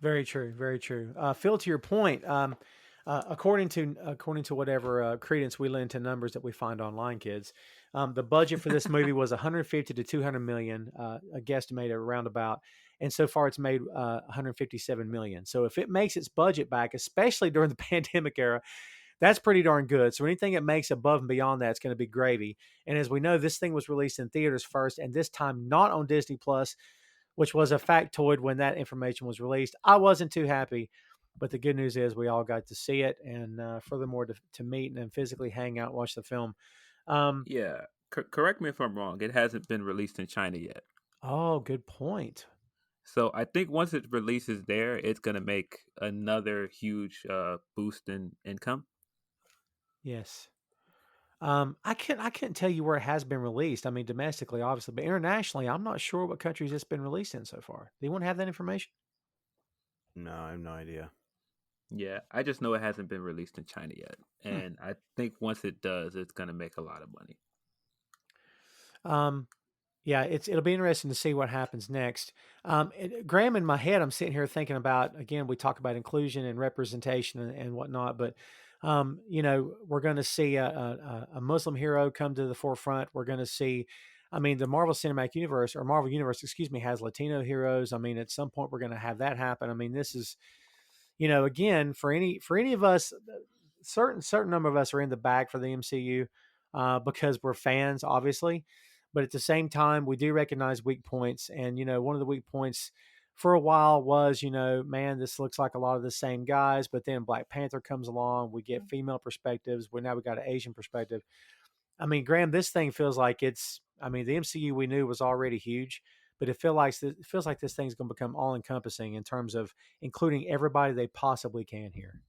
Very true. Very true. Phil, to your point, according to whatever credence we lend to numbers that we find online, kids, the budget for this movie was 150 to 200 million, a guesstimate around about, and so far it's made 157 million. So if it makes its budget back, especially during the pandemic era, that's pretty darn good. So anything that makes above and beyond that is going to be gravy. And as we know, this thing was released in theaters first, and this time not on Disney Plus, which was a factoid when that information was released. I wasn't too happy, but the good news is we all got to see it, and furthermore to meet and physically hang out, and watch the film. Um, Yeah. Correct me if I'm wrong. It hasn't been released in China yet. oh, good point. So I think once it releases there, it's gonna make another huge boost in income. Yes. I can't tell you where it has been released. I mean, domestically, obviously, but internationally, I'm not sure what countries it's been released in so far. Do you want to have that information? No, I have no idea. Yeah, I just know it hasn't been released in China yet, Hmm. and I think once it does, it's gonna make a lot of money. Um, yeah, it'll be interesting to see what happens next. Graham, in my head, I'm sitting here thinking about, again, we talk about inclusion and representation and whatnot, but we're going to see a Muslim hero come to the forefront. We're going to see, I mean, the Marvel Cinematic Universe or Marvel Universe, excuse me, has Latino heroes. I mean, at some point, we're going to have that happen. I mean, this is, again, for any of us, certain number of us are in the bag for the MCU because we're fans, obviously. But at the same time, we do recognize weak points, and one of the weak points for a while was, man, this looks like a lot of the same guys. But then Black Panther comes along, we get female perspectives. Now we got an Asian perspective. I mean, Graham, this thing feels like it's. I mean, the MCU we knew was already huge, but it feels like this thing's going to become all encompassing in terms of including everybody they possibly can here.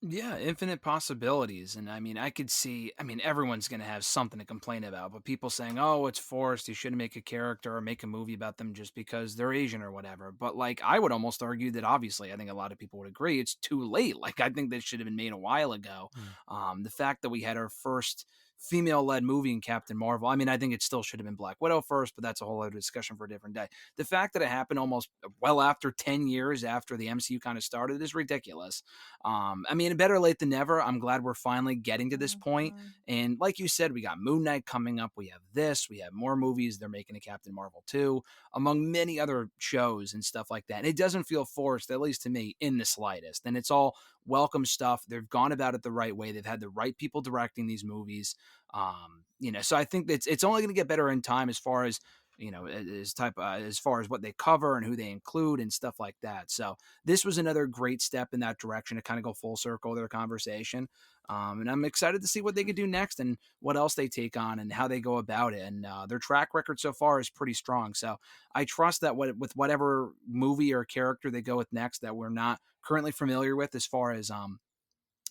Yeah, infinite possibilities. And I mean, everyone's going to have something to complain about, but people saying, oh, it's forced, you shouldn't make a character or make a movie about them just because they're Asian or whatever. But like, I would almost argue that obviously, I think a lot of people would agree it's too late. Like, I think this should have been made a while ago. Mm. The fact that we had our first female led movie in Captain Marvel, I mean, I think it still should have been Black Widow first, but that's a whole other discussion for a different day. The fact that it happened almost well after 10 years after the MCU kind of started is ridiculous. I mean, better late than never. I'm glad we're finally getting to this point. And like you said, we got Moon Knight coming up. We have this. We have more movies. They're making a Captain Marvel 2, among many other shows and stuff like that. And it doesn't feel forced, at least to me, in the slightest. And it's all welcome stuff. They've gone about it the right way. They've had the right people directing these movies. So I think it's only going to get better in time as far as as far as what they cover and who they include and stuff like that. So this was another great step in that direction to kind of go full circle their conversation. And I'm excited to see what they could do next and what else they take on and how they go about it. And their track record so far is pretty strong. So I trust that with whatever movie or character they go with next that we're not currently familiar with as far as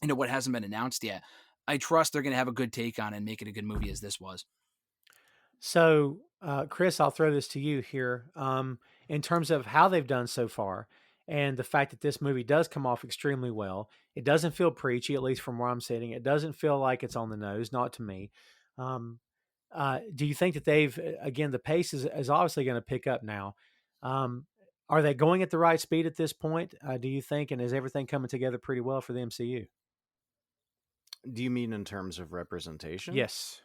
what hasn't been announced yet. I trust they're going to have a good take on it and make it a good movie as this was. So, Chris, I'll throw this to you here. In terms of how they've done so far, and the fact that this movie does come off extremely well, it doesn't feel preachy, at least from where I'm sitting. It doesn't feel like it's on the nose, not to me. Um, do you think that again, the pace is obviously going to pick up now? Um, are they going at the right speed at this point? Do you think, and is everything coming together pretty well for the MCU? Do you mean in terms of representation? Yes.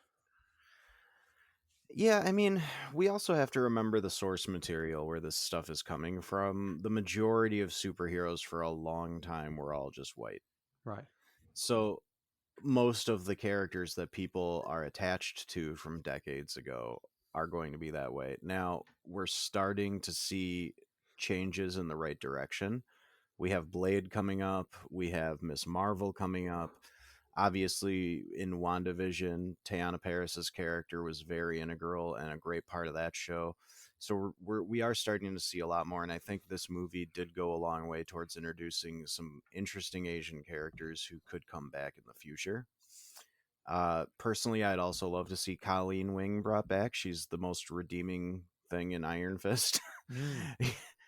Yeah, I mean, we also have to remember the source material where this stuff is coming from. The majority of superheroes for a long time were all just white. Right. So most of the characters that people are attached to from decades ago are going to be that way. Now, we're starting to see changes in the right direction. We have Blade coming up, we have Miss Marvel coming up. Obviously, in WandaVision, Teyana Paris's character was very integral and a great part of that show. So we are starting to see a lot more, and I think this movie did go a long way towards introducing some interesting Asian characters who could come back in the future. Personally, I'd also love to see Colleen Wing brought back. She's the most redeeming thing in Iron Fist.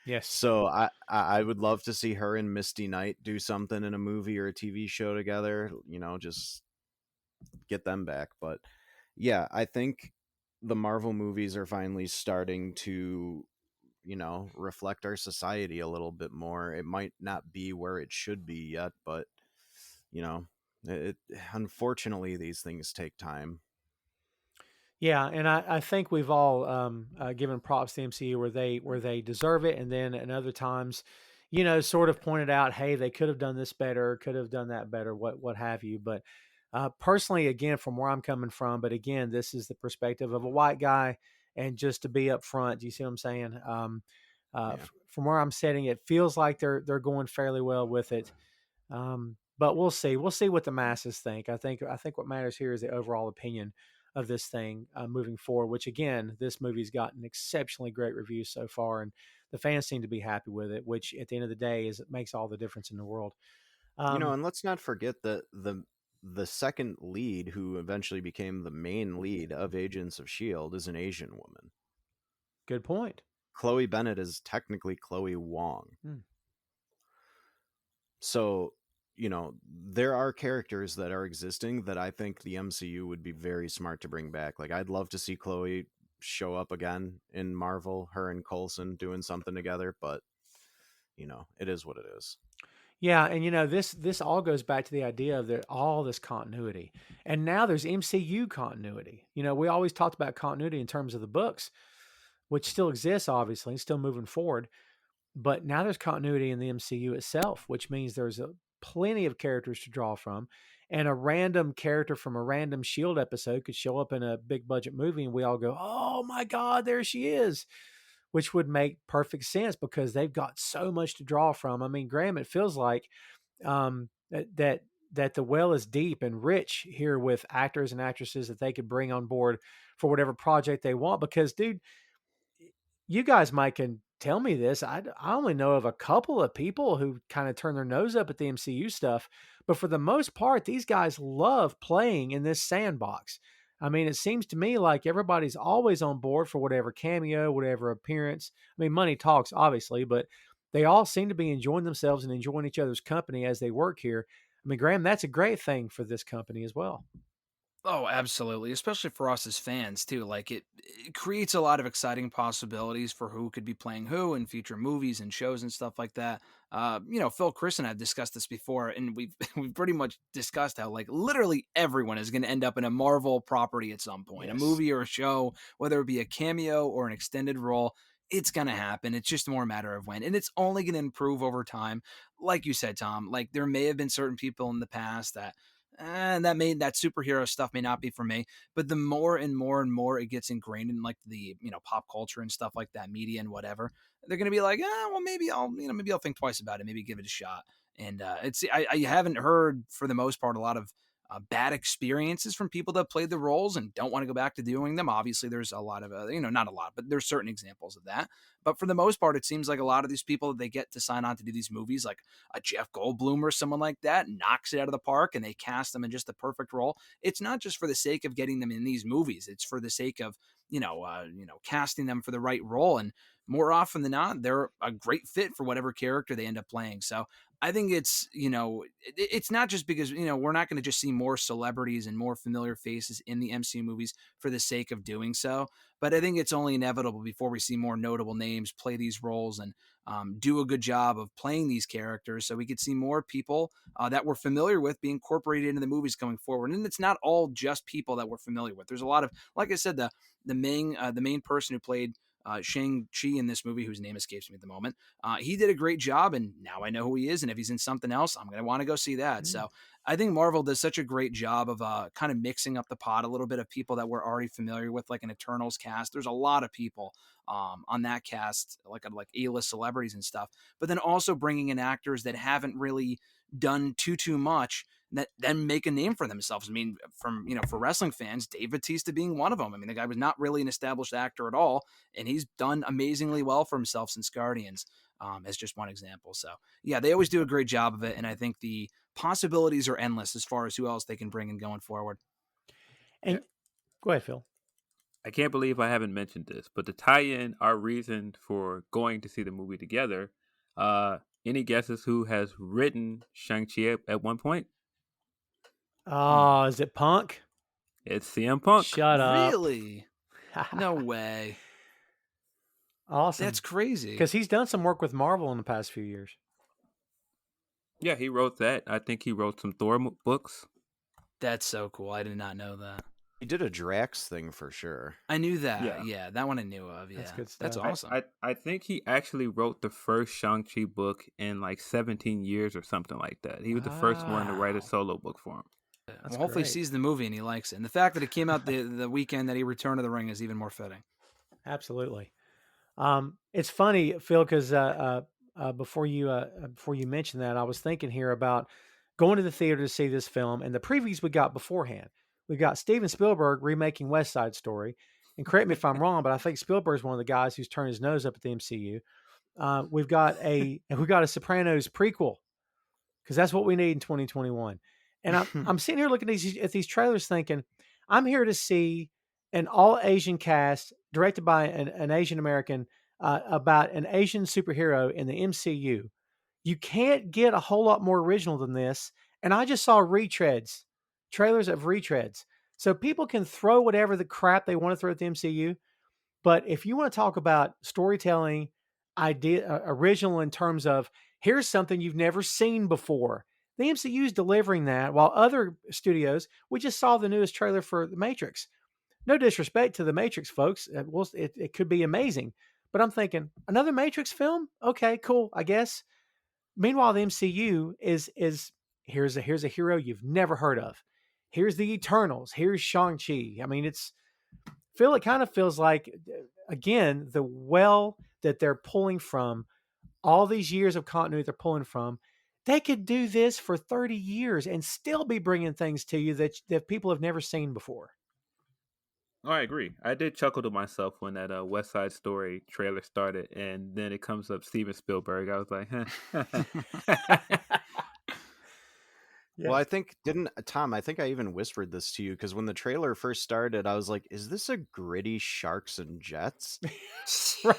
Yes. So I would love to see her and Misty Knight do something in a movie or a TV show together. Just get them back. But yeah, I think the Marvel movies are finally starting to reflect our society a little bit more. It might not be where it should be yet, but it unfortunately these things take time. Yeah, and I think we've all given props to MCU where they deserve it, and then at other times, sort of pointed out, hey, they could have done this better, could have done that better, what have you. But personally, again, from where I'm coming from, but again, this is the perspective of a white guy, and just to be upfront, do you see what I'm saying? From where I'm sitting, it feels like they're going fairly well with it. But we'll see. We'll see what the masses think. I think what matters here is the overall opinion of this thing moving forward. Which again, this movie's gotten exceptionally great reviews so far, and the fans seem to be happy with it. Which at the end of the day it makes all the difference in the world. And let's not forget that the second lead, who eventually became the main lead of Agents of S.H.I.E.L.D., is an Asian woman. Good point. Chloe Bennett is technically Chloe Wong. So, there are characters that are existing that I think the MCU would be very smart to bring back. Like, I'd love to see Chloe show up again in Marvel, her and Coulson doing something together, but, it is what it is. Yeah, and this all goes back to the idea of all this continuity, and now there's MCU continuity. We always talked about continuity in terms of the books, which still exists, obviously, still moving forward. But now there's continuity in the MCU itself, which means there's plenty of characters to draw from, and a random character from a random Shield episode could show up in a big budget movie, and we all go, "Oh my God, there she is." Which would make perfect sense because they've got so much to draw from. I mean, Graham, it feels like that the well is deep and rich here with actors and actresses that they could bring on board for whatever project they want. Because, dude, you guys might can tell me this. I only know of a couple of people who kind of turn their nose up at the MCU stuff, but for the most part, these guys love playing in this sandbox. I mean, it seems to me like everybody's always on board for whatever cameo, whatever appearance. I mean, money talks, obviously, but they all seem to be enjoying themselves and enjoying each other's company as they work here. I mean, Graham, that's a great thing for this company as well. Oh, absolutely. Especially for us as fans too. Like it creates a lot of exciting possibilities for who could be playing who in future movies and shows and stuff like that. Phil, Chris, and I've discussed this before, and we've pretty much discussed how like literally everyone is going to end up in a Marvel property at some point, a movie or a show, whether it be a cameo or an extended role. It's going to happen. It's just more a matter of when, and it's only going to improve over time. Like you said, Tom, like there may have been certain people in the past that and that superhero stuff may not be for me, but the more and more and more it gets ingrained in like the pop culture and stuff like that, media and whatever, they're gonna be like, well, maybe I'll think twice about it, maybe give it a shot. And I haven't heard for the most part a lot of bad experiences from people that played the roles and don't want to go back to doing them. Obviously, there's a lot of not a lot, but there's certain examples of that. But for the most part, it seems like a lot of these people that they get to sign on to do these movies, like a Jeff Goldblum or someone like that, knocks it out of the park, and they cast them in just the perfect role. It's not just for the sake of getting them in these movies; it's for the sake of casting them for the right role. And more often than not, they're a great fit for whatever character they end up playing. So I think it's not just because, we're not going to just see more celebrities and more familiar faces in the MCU movies for the sake of doing so. But I think it's only inevitable before we see more notable names play these roles and do a good job of playing these characters. So we could see more people that we're familiar with be incorporated into the movies going forward. And it's not all just people that we're familiar with. There's a lot of, like I said, the main person who played Shang-Chi in this movie, whose name escapes me at the moment. He did a great job, and now I know who he is, and if he's in something else, I'm going to want to go see that. So I think Marvel does such a great job of kind of mixing up the pot a little bit of people that we're already familiar with, like an Eternals cast. There's a lot of people on that cast, like A-list celebrities and stuff, but then also bringing in actors that haven't really done too much that then make a name for themselves. I mean, for wrestling fans, Dave Bautista being one of them. I mean, the guy was not really an established actor at all, and he's done amazingly well for himself since Guardians, as just one example. So yeah, they always do a great job of it, and I think the possibilities are endless as far as who else they can bring in going forward. And go ahead, Phil. I can't believe I haven't mentioned this, but to tie in our reason for going to see the movie together, any guesses who has written Shang-Chi at one point? Oh, is it Punk? It's CM Punk. Shut up. Really? No way. Awesome. That's crazy. Because he's done some work with Marvel in the past few years. Yeah, he wrote that. I think he wrote some Thor books. That's so cool. I did not know that. He did a Drax thing for sure. I knew that. Yeah, that one I knew of. Yeah, that's good stuff. That's awesome. I think he actually wrote the first Shang-Chi book in like 17 years or something like that. He was the first one to write a solo book for him. Well, hopefully he sees the movie and he likes it. And the fact that it came out the weekend that he returned to the ring is even more fitting. Absolutely. It's funny, Phil, because before you mentioned that, I was thinking here about going to the theater to see this film and the previews we got beforehand. We got Steven Spielberg remaking West Side Story, and correct me if I'm wrong, but I think Spielberg's one of the guys who's turned his nose up at the MCU. We've got a Sopranos prequel because that's what we need in 2021. And I'm sitting here looking at these trailers, thinking, I'm here to see an all Asian cast directed by an Asian American about an Asian superhero in the MCU. You can't get a whole lot more original than this. And I just saw trailers of retreads. So people can throw whatever the crap they want to throw at the MCU. But if you want to talk about storytelling, original in terms of here's something you've never seen before, the MCU is delivering that. While other studios, we just saw the newest trailer for The Matrix. No disrespect to The Matrix, folks. It could be amazing. But I'm thinking, another Matrix film? Okay, cool, I guess. Meanwhile, the MCU is here's a hero you've never heard of. Here's the Eternals. Here's Shang-Chi. I mean, it kind of feels like, again, the well that they're pulling from, all these years of continuity they're pulling from, they could do this for 30 years and still be bringing things to you that people have never seen before. Oh, I agree. I did chuckle to myself when that West Side Story trailer started, and then it comes up Steven Spielberg. I was like, Well, I think Tom, I think I even whispered this to you because when the trailer first started, I was like, is this a gritty Sharks and Jets? Right.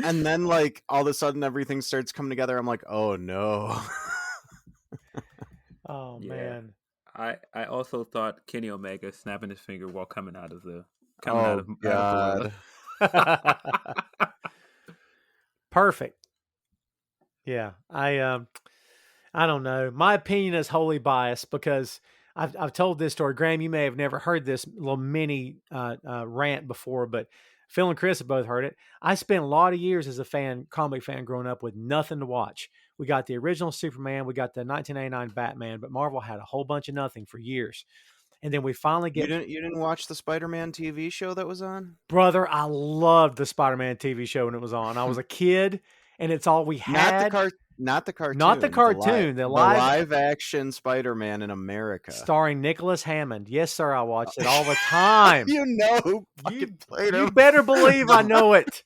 And then like all of a sudden everything starts coming together. I'm like, oh no. Oh Yeah. man. I also thought Kenny Omega snapping his finger while coming out of God. Perfect. Yeah. I don't know. My opinion is wholly biased because I've told this story. Graham, you may have never heard this little mini rant before, but Phil and Chris have both heard it. I spent a lot of years as a comic fan growing up with nothing to watch. We got the original Superman, we got the 1989 Batman, but Marvel had a whole bunch of nothing for years. And then we finally You didn't watch the Spider-Man TV show that was on? Brother, I loved the Spider-Man TV show when it was on. I was a kid, and it's all we had. Not the cartoon. Not the cartoon. The live action Spider-Man in America. Starring Nicholas Hammond. Yes, sir, I watched it all the time. You know who fucking played him. You better believe I know it.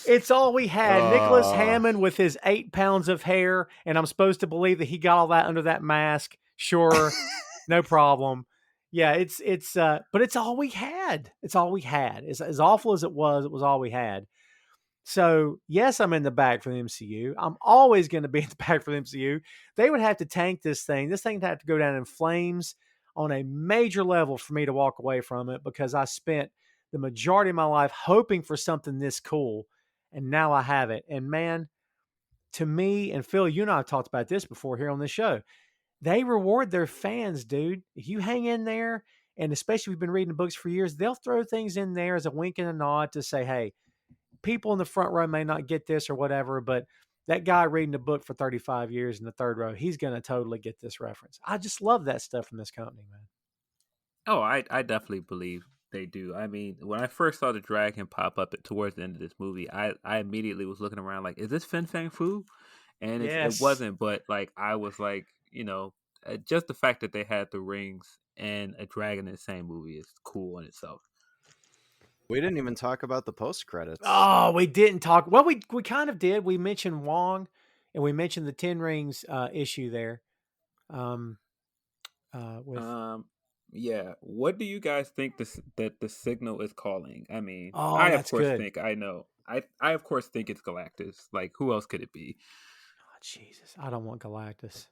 It's all we had. Nicholas Hammond with his 8 pounds of hair, and I'm supposed to believe that he got all that under that mask. Sure, no problem. Yeah, but it's all we had. It's all we had. As awful as it was all we had. So, yes, I'm in the bag for the MCU. I'm always going to be in the bag for the MCU. They would have to tank this thing. This thing would have to go down in flames on a major level for me to walk away from it because I spent the majority of my life hoping for something this cool, and now I have it. And man, to me, and Phil, you and I have talked about this before here on this show, they reward their fans, dude. If you hang in there, and especially if you've been reading books for years, they'll throw things in there as a wink and a nod to say, hey, people in the front row may not get this or whatever, but that guy reading the book for 35 years in the third row, he's going to totally get this reference. I just love that stuff from this company, man. Oh, I definitely believe they do. I mean, when I first saw the dragon pop up towards the end of this movie, I immediately was looking around like, is this Fin Fang Fu? And it wasn't, but like I was like, just the fact that they had the rings and a dragon in the same movie is cool in itself. We didn't even talk about the post credits. Oh, we didn't talk. Well, we kind of did. We mentioned Wong, and we mentioned the 10 Rings issue there. Yeah. What do you guys think that the signal is calling? I mean, Oh, I that's of course good. think I know. I of course think it's Galactus. Like, who else could it be? Oh, Jesus, I don't want Galactus.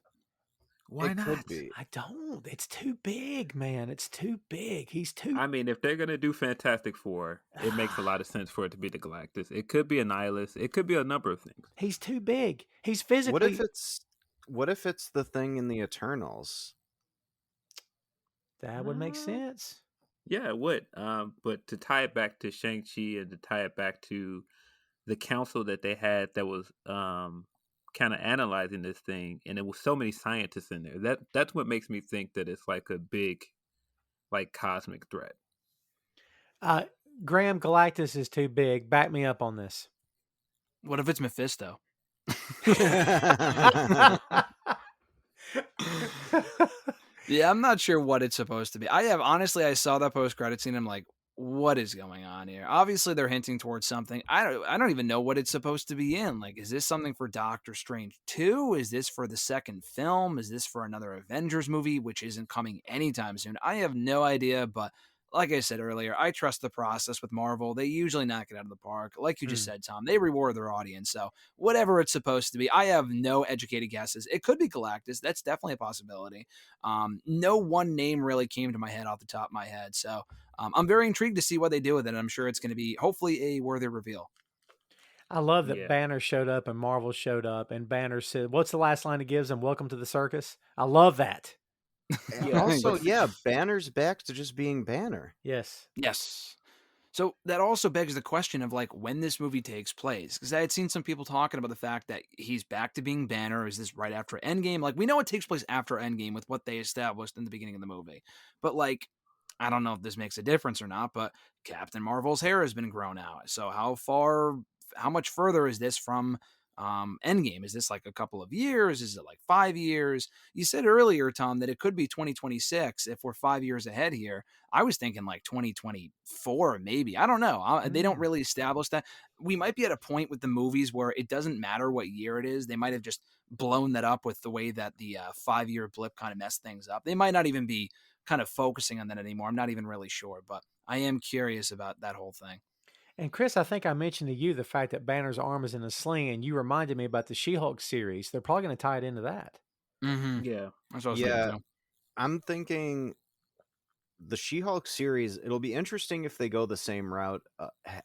Why It not? could be. I don't. It's too big, man. It's too big. He's too. I mean, if they're gonna do Fantastic Four, it makes a lot of sense for it to be the Galactus. It could be a Nihilus. It could be a number of things. He's too big. He's physically. What if it's the thing in the Eternals? That would make sense. Yeah, it would. But to tie it back to Shang-Chi and to tie it back to the council that they had that was kind of analyzing this thing, and there was so many scientists in there. That's what makes me think that it's like a big, like, cosmic threat. Graham, Galactus is too big. Back me up on this. What if it's Mephisto? Yeah, I'm not sure what it's supposed to be. I saw that post-credit scene. I'm like, what is going on here? Obviously, they're hinting towards something. I don't even know what it's supposed to be in. Like, is this something for Doctor Strange 2? Is this for the second film? Is this for another Avengers movie, which isn't coming anytime soon? I have no idea, but like I said earlier, I trust the process with Marvel. They usually knock it out of the park. Like you just said, Tom, they reward their audience. So whatever it's supposed to be, I have no educated guesses. It could be Galactus. That's definitely a possibility. No one name really came to my head off the top of my head. So I'm very intrigued to see what they do with it. I'm sure it's going to be hopefully a worthy reveal. I love that Banner showed up and Marvel showed up, and Banner said, what's the last line he gives him? Welcome to the circus. I love that. Also, Banner's back to just being Banner. Yes. So that also begs the question of like when this movie takes place, because I had seen some people talking about the fact that he's back to being Banner. Is this right after Endgame? Like we know it takes place after Endgame with what they established in the beginning of the movie, but like I don't know if this makes a difference or not. But Captain Marvel's hair has been grown out, so how much further is this from Endgame? Is this like a couple of years? Is it like 5 years? You said earlier, Tom, that it could be 2026 if we're 5 years ahead here. I was thinking like 2024, maybe. I don't know. They don't really establish that. We might be at a point with the movies where it doesn't matter what year it is. They might have just blown that up with the way that the 5-year blip kind of messed things up. They might not even be kind of focusing on that anymore. I'm not even really sure, but I am curious about that whole thing. And Chris, I think I mentioned to you the fact that Banner's arm is in a sling, and you reminded me about the She-Hulk series. They're probably going to tie it into that. Mm-hmm. Yeah. That's what I was thinking too. I'm thinking the She-Hulk series, it'll be interesting if they go the same route,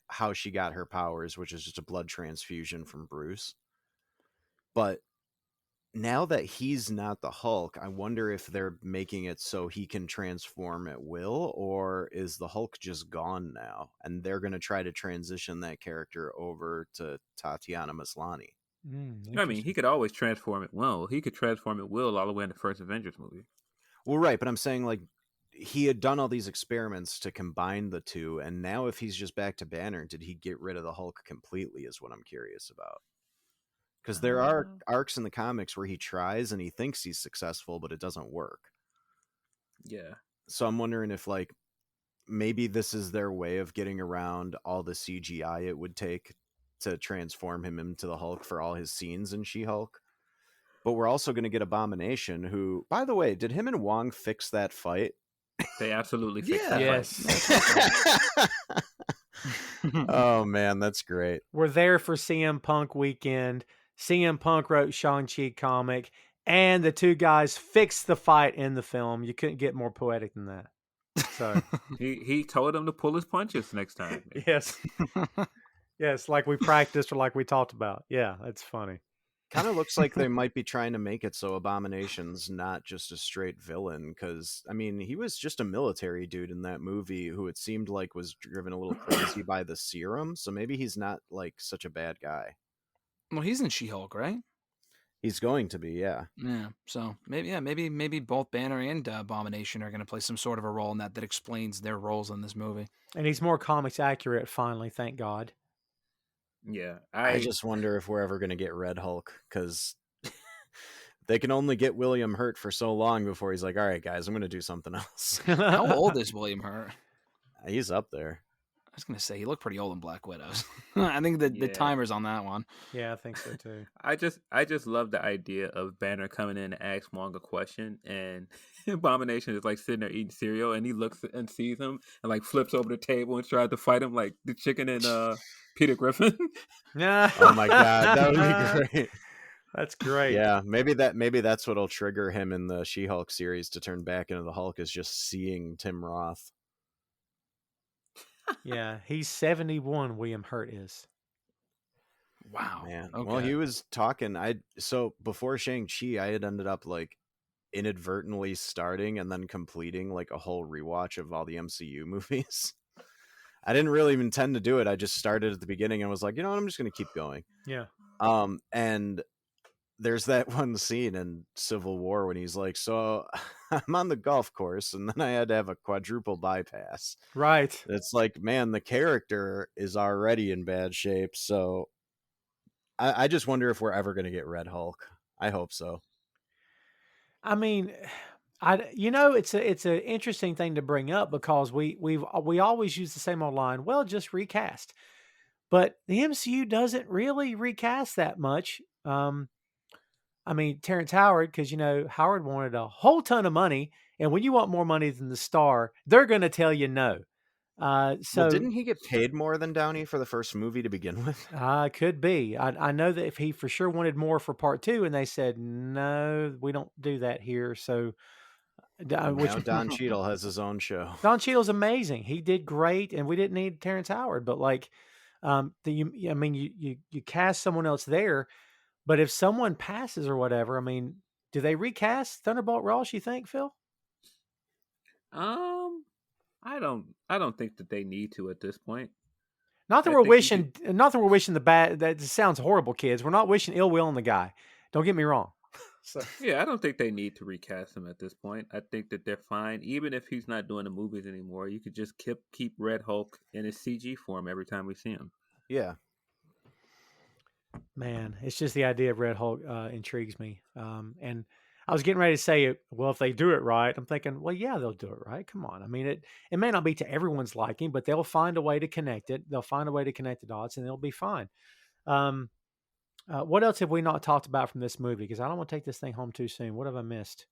how she got her powers, which is just a blood transfusion from Bruce. But now that he's not the Hulk, I wonder if they're making it so he can transform at will, or is the Hulk just gone now? And they're going to try to transition that character over to Tatiana Maslany. I mean, he could always transform at will. He could transform at will all the way in the first Avengers movie. Well, right, but I'm saying like he had done all these experiments to combine the two, and now if he's just back to Banner, did he get rid of the Hulk completely is what I'm curious about. Because there are arcs in the comics where he tries and he thinks he's successful, but it doesn't work. Yeah. So I'm wondering if like maybe this is their way of getting around all the CGI it would take to transform him into the Hulk for all his scenes in She-Hulk. But we're also going to get Abomination, who, by the way, did him and Wong fix that fight? They absolutely fixed that Yes. fight. Oh, man, that's great. We're there for CM Punk weekend. CM Punk wrote Shang-Chi comic, and the two guys fixed the fight in the film. You couldn't get more poetic than that. So he told him to pull his punches next time. Yes. Yes, like we practiced or like we talked about. Yeah, that's funny. Kind of looks like they might be trying to make it so Abomination's not just a straight villain, because, I mean, he was just a military dude in that movie who it seemed like was driven a little crazy by the serum, so maybe he's not, like, such a bad guy. Well, he's in She-Hulk, right? He's going to be, yeah. Yeah, so maybe both Banner and Abomination are going to play some sort of a role in that explains their roles in this movie. And he's more comics accurate, finally, thank God. Yeah, I just wonder if we're ever going to get Red Hulk, because they can only get William Hurt for so long before he's like, all right, guys, I'm going to do something else. How old is William Hurt? He's up there. I was going to say, he looked pretty old in Black Widows. I think the timer's on that one. Yeah, I think so too. I just love the idea of Banner coming in and asks Wong a question, and Abomination is like sitting there eating cereal, and he looks and sees him and like flips over the table and tries to fight him like the chicken and Peter Griffin. Oh my God, that would be great. That's great. Yeah, maybe that's what'll trigger him in the She-Hulk series to turn back into the Hulk, is just seeing Tim Roth. Yeah, he's 71, William Hurt is. Wow. Man. Okay. Well, he was talking. So before Shang-Chi, I had ended up like inadvertently starting and then completing like a whole rewatch of all the MCU movies. I didn't really intend to do it. I just started at the beginning and was like, you know what, I'm just going to keep going. Yeah. And there's that one scene in Civil War when he's like, so I'm on the golf course, and then I had to have a quadruple bypass. Right. It's like, man, the character is already in bad shape. So I just wonder if we're ever going to get Red Hulk. I hope so. I mean, it's an interesting thing to bring up because we always use the same old line. Well, just recast, but the MCU doesn't really recast that much. I mean, Terrence Howard, because Howard wanted a whole ton of money, and when you want more money than the star, they're going to tell you no. Well, So didn't he get paid more than Downey for the first movie to begin with? could be. I know that if he for sure wanted more for part 2, and they said no, we don't do that here. So, And which now Don Cheadle has his own show. Don Cheadle's amazing. He did great, and we didn't need Terrence Howard. But like, you cast someone else there. But if someone passes or whatever, I mean, do they recast Thunderbolt Ross? You think, Phil? I don't think that they need to at this point. Not that I we're think you wishing, not that we're wishing the bad. That sounds horrible, kids. We're not wishing ill will on the guy. Don't get me wrong. So Yeah, I don't think they need to recast him at this point. I think that they're fine, even if he's not doing the movies anymore. You could just keep Red Hulk in his CG form every time we see him. Yeah. man, it's just the idea of Red Hulk intrigues me. And I was getting ready to say, well, if they do it right, I'm thinking, well, yeah, they'll do it right. Come on. I mean, it may not be to everyone's liking, but they'll find a way to connect it. They'll find a way to connect the dots, and they'll be fine. Um, what else have we not talked about from this movie? Because I don't want to take this thing home too soon. What have I missed?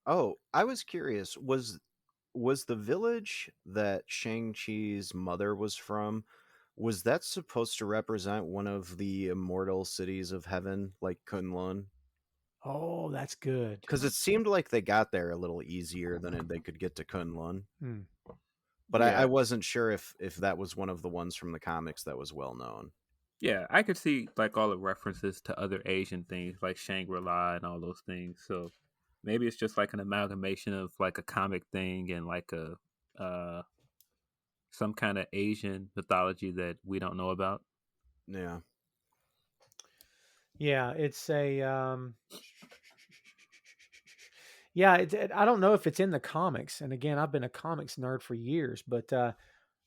Oh, I was curious. Was the village that Shang-Chi's mother was from, was that supposed to represent one of the immortal cities of heaven, like Kunlun? Oh, that's good. Because it seemed like they got there a little easier than they could get to Kunlun. Hmm. But Yeah. I wasn't sure if that was one of the ones from the comics that was well known. Yeah, I could see like all the references to other Asian things like Shangri-La and all those things. So maybe it's just like an amalgamation of like a comic thing and like a some kind of Asian mythology that we don't know about. Yeah. Yeah, it's a yeah. I don't know if it's in the comics, and again, I've been a comics nerd for years, but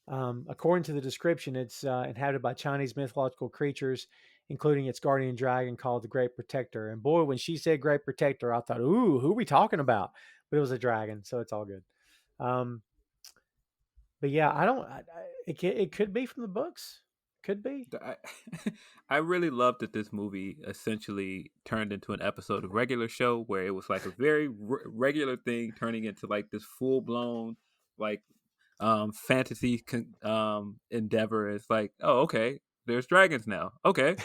according to the description, it's inhabited by Chinese mythological creatures, including its guardian dragon called the Great Protector. And boy, when she said Great Protector, I thought, ooh, who are we talking about? But it was a dragon, so it's all good. But yeah, I don't. It could be from the books. Could be. I, I really loved that this movie essentially turned into an episode of regular show where it was like a very regular thing turning into like this full blown like fantasy endeavor. It's like, oh, okay, there's dragons now. Okay.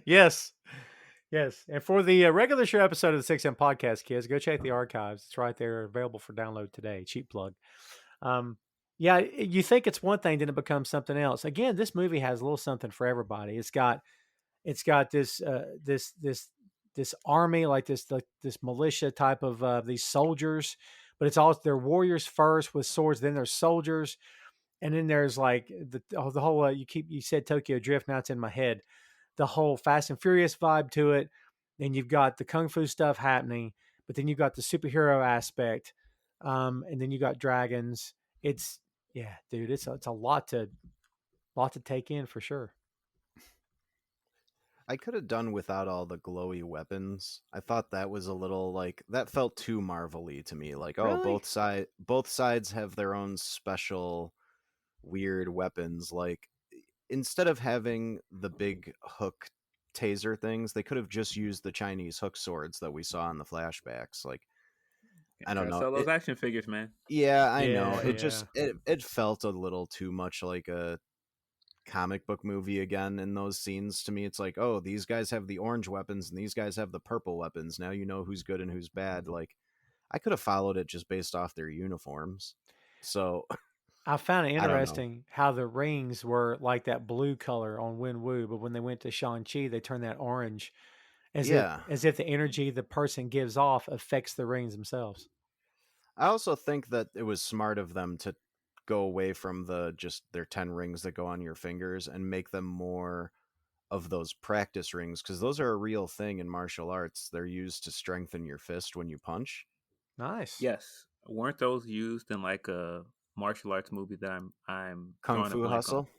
Yes. Yes. And for the regular show episode of the 6M podcast, kids, go check the archives. It's right there, available for download today. Cheap plug. Yeah, you think it's one thing, then it becomes something else. Again, this movie has a little something for everybody. It's got this army, like this militia type of these soldiers, but it's all they're warriors first with swords, then there's soldiers, and then there's like the whole you said Tokyo Drift, now it's in my head, the whole Fast and Furious vibe to it. Then you've got the kung fu stuff happening, but then you've got the superhero aspect, and then you got dragons. It's yeah, dude, it's a lot to take in for sure. I could have done without all the glowy weapons. I thought that was a little like that felt too Marvel-y to me. Like, oh, Really? both sides have their own special weird weapons. Like instead of having the big hook taser things, they could have just used the Chinese hook swords that we saw in the flashbacks. Like I don't Gotta know. sell those action figures, man. Yeah, I know. Yeah, It just it felt a little too much like a comic book movie again in those scenes to me. It's like, oh, these guys have the orange weapons and these guys have the purple weapons. Now you know who's good and who's bad. Like I could have followed it just based off their uniforms. So I found it I don't know. interesting how the rings were like that blue color on Wen Wu, but when they went to Shaun Chi, they turned that orange, Yeah. as if the energy the person gives off affects the rings themselves. I also think that it was smart of them to go away from the just their 10 rings that go on your fingers and make them more of those practice rings, because those are a real thing in martial arts. They're used to strengthen your fist when you punch. Nice. Yes, weren't those used in like a martial arts movie that I'm Kung drawing a Fu blank on? Hustle.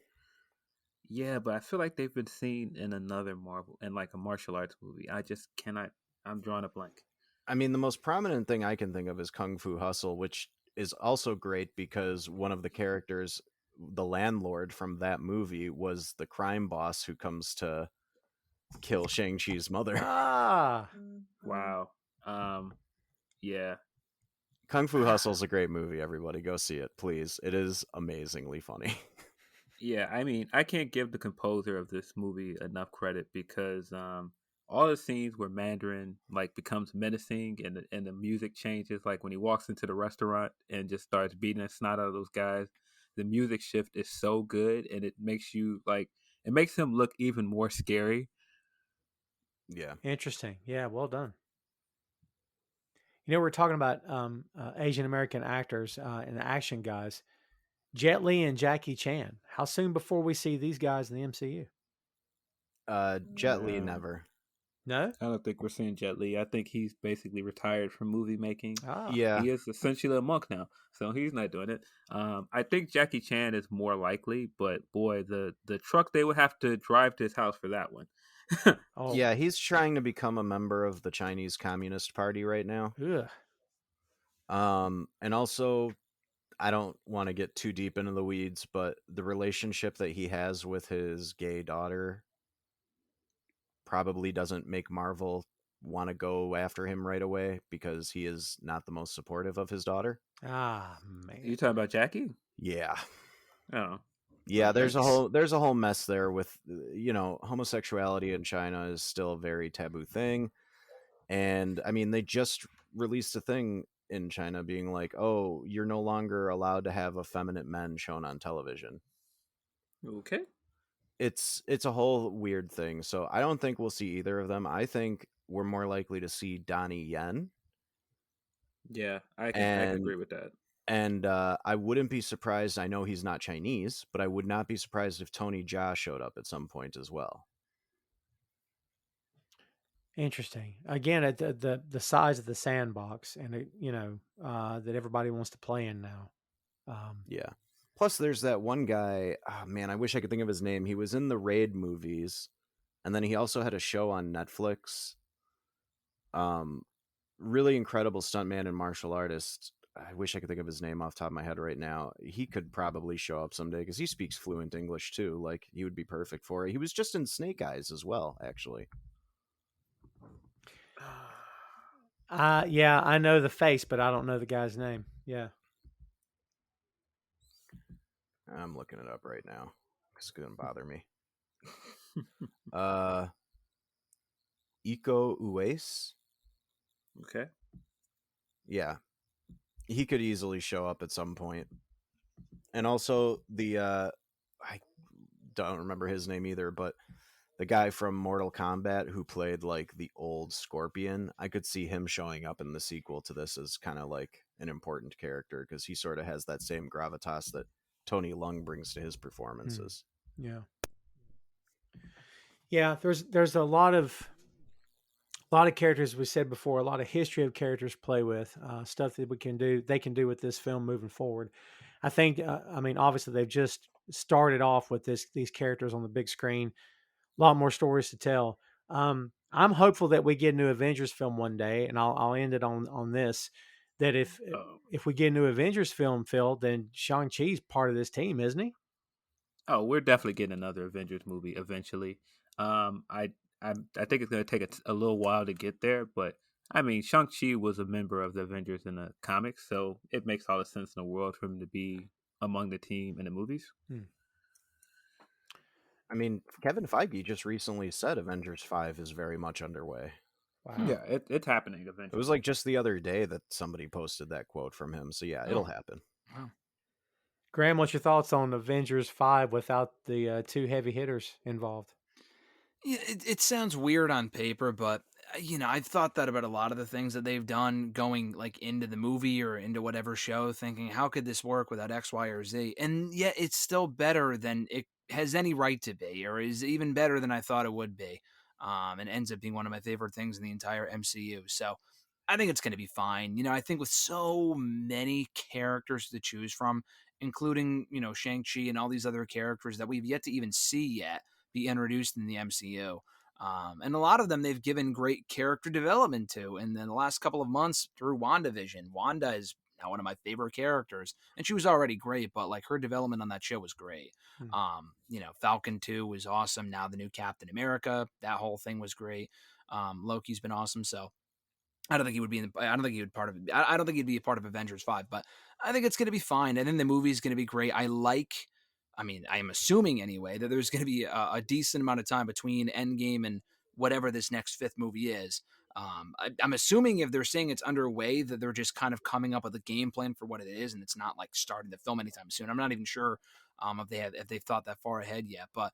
Yeah, but I feel like they've been seen in another Marvel in like a martial arts movie. I just cannot. I'm drawing a blank. I mean, the most prominent thing I can think of is Kung Fu Hustle, which is also great because one of the characters, the landlord from that movie, was the crime boss who comes to kill Shang-Chi's mother. Ah, Wow. Yeah. Kung Fu Hustle is a great movie, everybody. Go see it, please. It is amazingly funny. Yeah, I mean, I can't give the composer of this movie enough credit because all the scenes where Mandarin like becomes menacing and the music changes, like when he walks into the restaurant and just starts beating the snot out of those guys, the music shift is so good and it makes you like it makes him look even more scary. Yeah. interesting. Yeah, well done. You know, we're talking about Asian American actors and action guys. Jet Li and Jackie Chan. How soon before we see these guys in the MCU? Jet Li Um, never. No? I don't think we're seeing Jet Li. I think he's basically retired from movie making. Ah, Yeah. He is essentially a monk now, so he's not doing it. I think Jackie Chan is more likely, but boy, the truck they would have to drive to his house for that one. oh, Yeah, he's trying to become a member of the Chinese Communist Party right now. ugh. And also, I don't want to get too deep into the weeds, but the relationship that he has with his gay daughter probably doesn't make Marvel want to go after him right away because he is not the most supportive of his daughter. Ah, You man. talking about Jackie? Yeah. Oh, Yeah, well, there's a yikes. whole mess there with homosexuality in China is still a very taboo thing. And I mean, they just released a thing in China being like, "Oh, you're no longer allowed to have effeminate men shown on television." Okay. It's a whole weird thing. So I don't think we'll see either of them. I think we're more likely to see Donnie Yen, Yeah, I can and agree with that. I wouldn't be surprised. I know he's not Chinese, but I would not be surprised if Tony Jaa showed up at some point as well. Interesting. Again, at the size of the sandbox, and that everybody wants to play in now. Yeah. Plus, there's that one guy. Oh, man, I wish I could think of his name. He was in the Raid movies, and then he also had a show on Netflix. Really incredible stuntman and martial artist. I wish I could think of his name off the top of my head right now. He could probably show up someday because he speaks fluent English too. Like he would be perfect for it. He was just in Snake Eyes as well, actually. Yeah, I know the face, but I don't know the guy's name. Yeah. I'm looking it up right now. It's gonna bother me. Uh, Iko Uwais. Okay. Yeah, he could easily show up at some point. And also I don't remember his name either, but the guy from Mortal Kombat who played like the old Scorpion, I could see him showing up in the sequel to this as kind of like an important character because he sort of has that same gravitas that Tony Leung brings to his performances. Yeah. Yeah, there's a lot of characters we said before, a lot of history of characters to play with, stuff that they can do with this film moving forward. I think, I mean, obviously they've just started off with these characters on the big screen. A lot more stories to tell. I'm hopeful that we get a new Avengers film one day, and I'll end it on this. That Oh, if we get a new Avengers film, Phil, then Shang-Chi's part of this team, isn't he? oh, we're definitely getting another Avengers movie eventually. I I think it's going to take a little while to get there, but I mean, Shang Chi was a member of the Avengers in the comics, so it makes all the sense in the world for him to be among the team in the movies. Hmm. I mean, Kevin Feige just recently said Avengers 5 is very much underway. Wow. Yeah, it's happening It was eventually. like just the other day that somebody posted that quote from him. So yeah, it'll Oh, happen. wow. Graham, what's your thoughts on Avengers 5 without the two heavy hitters involved? Yeah, it sounds weird on paper, but I've thought that about a lot of the things that they've done going like into the movie or into whatever show, thinking, how could this work without X, Y, or Z? And yet it's still better than it has any right to be, or is even better than I thought it would be. And ends up being one of my favorite things in the entire MCU. So I think it's going to be fine. I think with so many characters to choose from, including, Shang-Chi and all these other characters that we've yet to even see yet be introduced in the MCU. And a lot of them they've given great character development to. And then the last couple of months through WandaVision, Wanda is now one of my favorite characters. And she was already great, but like her development on that show was great. Hmm. Falcon 2 was awesome. Now the new Captain America, that whole thing was great. Loki's been awesome. So I don't think he would be I don't think he would part of. I don't think he'd be a part of Avengers 5, but I think it's going to be fine. I think the movie's going to be great. I mean, I am assuming anyway that there's going to be a decent amount of time between Endgame and whatever this next fifth movie is. I'm assuming if they're saying it's underway, that they're just kind of coming up with a game plan for what it is, and it's not like starting to film anytime soon. I'm not even sure if they've thought that far ahead yet, but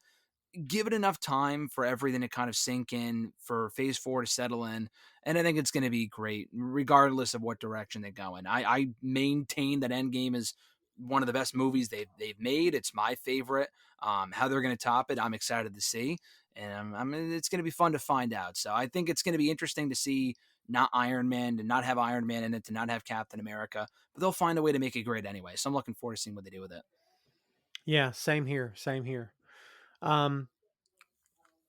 give it enough time for everything to kind of sink in, for phase 4 to settle in, and I think it's going to be great regardless of what direction they go in. I maintain that Endgame is one of the best movies they've made. It's my favorite. How they're going to top it, I'm excited to see, and I mean, it's going to be fun to find out. So I think it's going to be interesting to see not Iron Man, to not have Iron Man in it, to not have Captain America, but they'll find a way to make it great anyway. So I'm looking forward to seeing what they do with it. Yeah, same here. Same here. Um,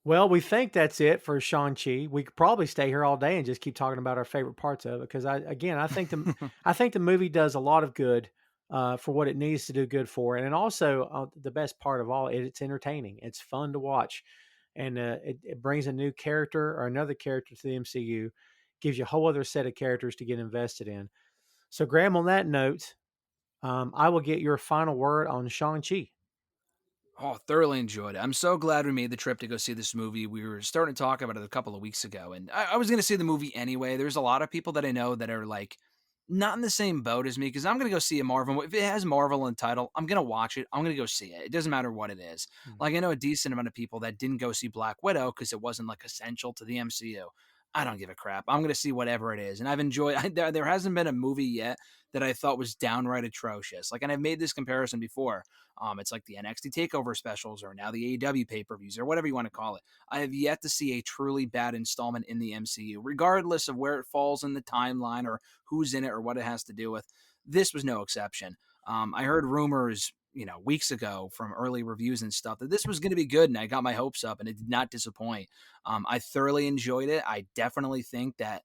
well, we think that's it for Shang-Chi. We could probably stay here all day and just keep talking about our favorite parts of it because I think the movie does a lot of good for what it needs to do good for, and then also the best part of all, it's entertaining. It's fun to watch, and it brings a new character or another character to the MCU, gives you a whole other set of characters to get invested in. So, Graham, on that note, I will get your final word on Shang-Chi. Oh, thoroughly enjoyed it. I'm so glad we made the trip to go see this movie. We were starting to talk about it a couple of weeks ago, and I was going to see the movie anyway. There's a lot of people that I know that are like not in the same boat as me because I'm going to go see a Marvel. If it has Marvel in the title, I'm going to watch it. I'm going to go see it. It doesn't matter what it is. Hmm. Like I know a decent amount of people that didn't go see Black Widow because it wasn't like essential to the MCU. I don't give a crap. I'm going to see whatever it is, and I've enjoyed. There hasn't been a movie yet that I thought was downright atrocious. Like, and I've made this comparison before. It's like the NXT Takeover specials, or now the AEW pay-per-views, or whatever you want to call it. I have yet to see a truly bad installment in the MCU, regardless of where it falls in the timeline or who's in it or what it has to do with. This was no exception. I heard rumors, weeks ago from early reviews and stuff that this was going to be good, and I got my hopes up, and it did not disappoint. I thoroughly enjoyed it. I definitely think that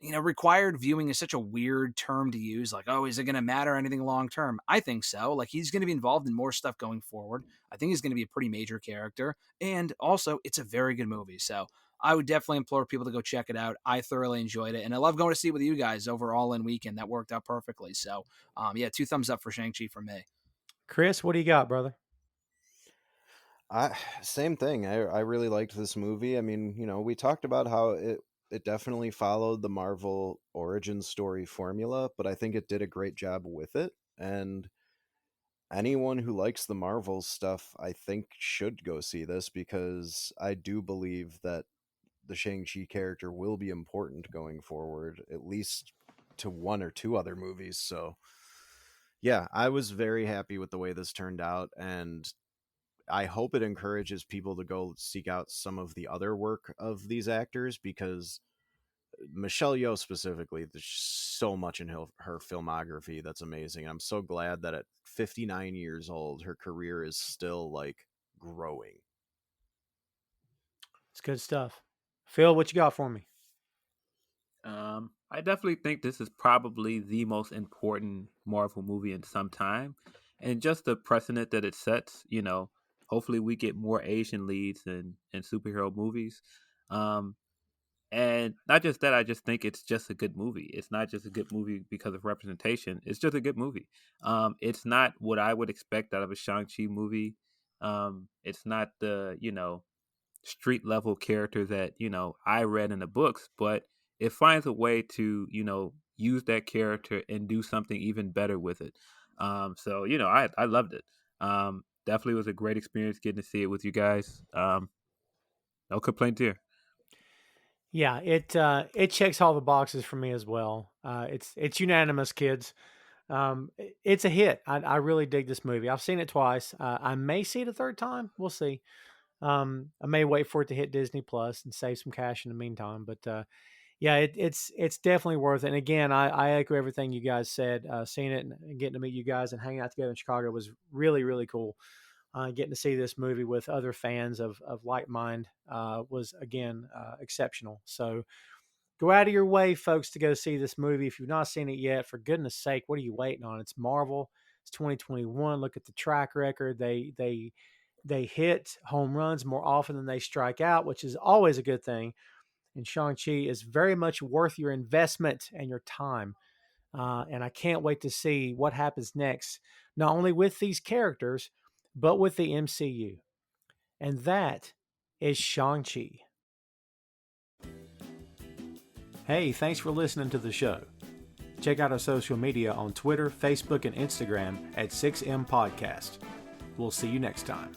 required viewing is such a weird term to use. Like, oh, is it going to matter anything long term? I think so. Like, he's going to be involved in more stuff going forward. I think he's going to be a pretty major character. And also, it's a very good movie. So I would definitely implore people to go check it out. I thoroughly enjoyed it. And I love going to see it with you guys over All In Weekend. That worked out perfectly. So, yeah, 2 thumbs up for Shang-Chi from me. Chris, what do you got, brother? I Same thing. I really liked this movie. I mean, we talked about how it definitely followed the Marvel origin story formula, but I think it did a great job with it. And anyone who likes the Marvel stuff, I think should go see this because I do believe that the Shang-Chi character will be important going forward, at least to one or two other movies. So, yeah, I was very happy with the way this turned out, and I hope it encourages people to go seek out some of the other work of these actors because Michelle Yeoh specifically, there's so much in her filmography that's amazing. I'm so glad that at 59 years old, her career is still like growing. It's good stuff. Phil, what you got for me? I definitely think this is probably the most important Marvel movie in some time, and just the precedent that it sets. Hopefully we get more Asian leads in superhero movies. Um, and not just that, I just think it's just a good movie. It's not just a good movie because of representation. It's just a good movie. It's not what I would expect out of a Shang-Chi movie. It's not the, street level character that, I read in the books, but it finds a way to, use that character and do something even better with it. So, I loved it. Definitely was a great experience getting to see it with you guys. No complaints here. Yeah, it checks all the boxes for me as well. It's unanimous, kids. It's a hit. I really dig this movie. I've seen it twice. I may see it a third time. We'll see. I may wait for it to hit Disney Plus and save some cash in the meantime. But yeah, it's definitely worth it. And again, I echo everything you guys said. Seeing it and getting to meet you guys and hanging out together in Chicago was really, really cool. Getting to see this movie with other fans of like mind was again exceptional. So go out of your way, folks, to go see this movie. If you've not seen it yet, for goodness sake, what are you waiting on? It's Marvel. It's 2021. Look at the track record. They hit home runs more often than they strike out, which is always a good thing. And Shang-Chi is very much worth your investment and your time. And I can't wait to see what happens next, not only with these characters, but with the MCU. And that is Shang-Chi. Hey, thanks for listening to the show. Check out our social media on Twitter, Facebook, and Instagram at 6M Podcast. We'll see you next time.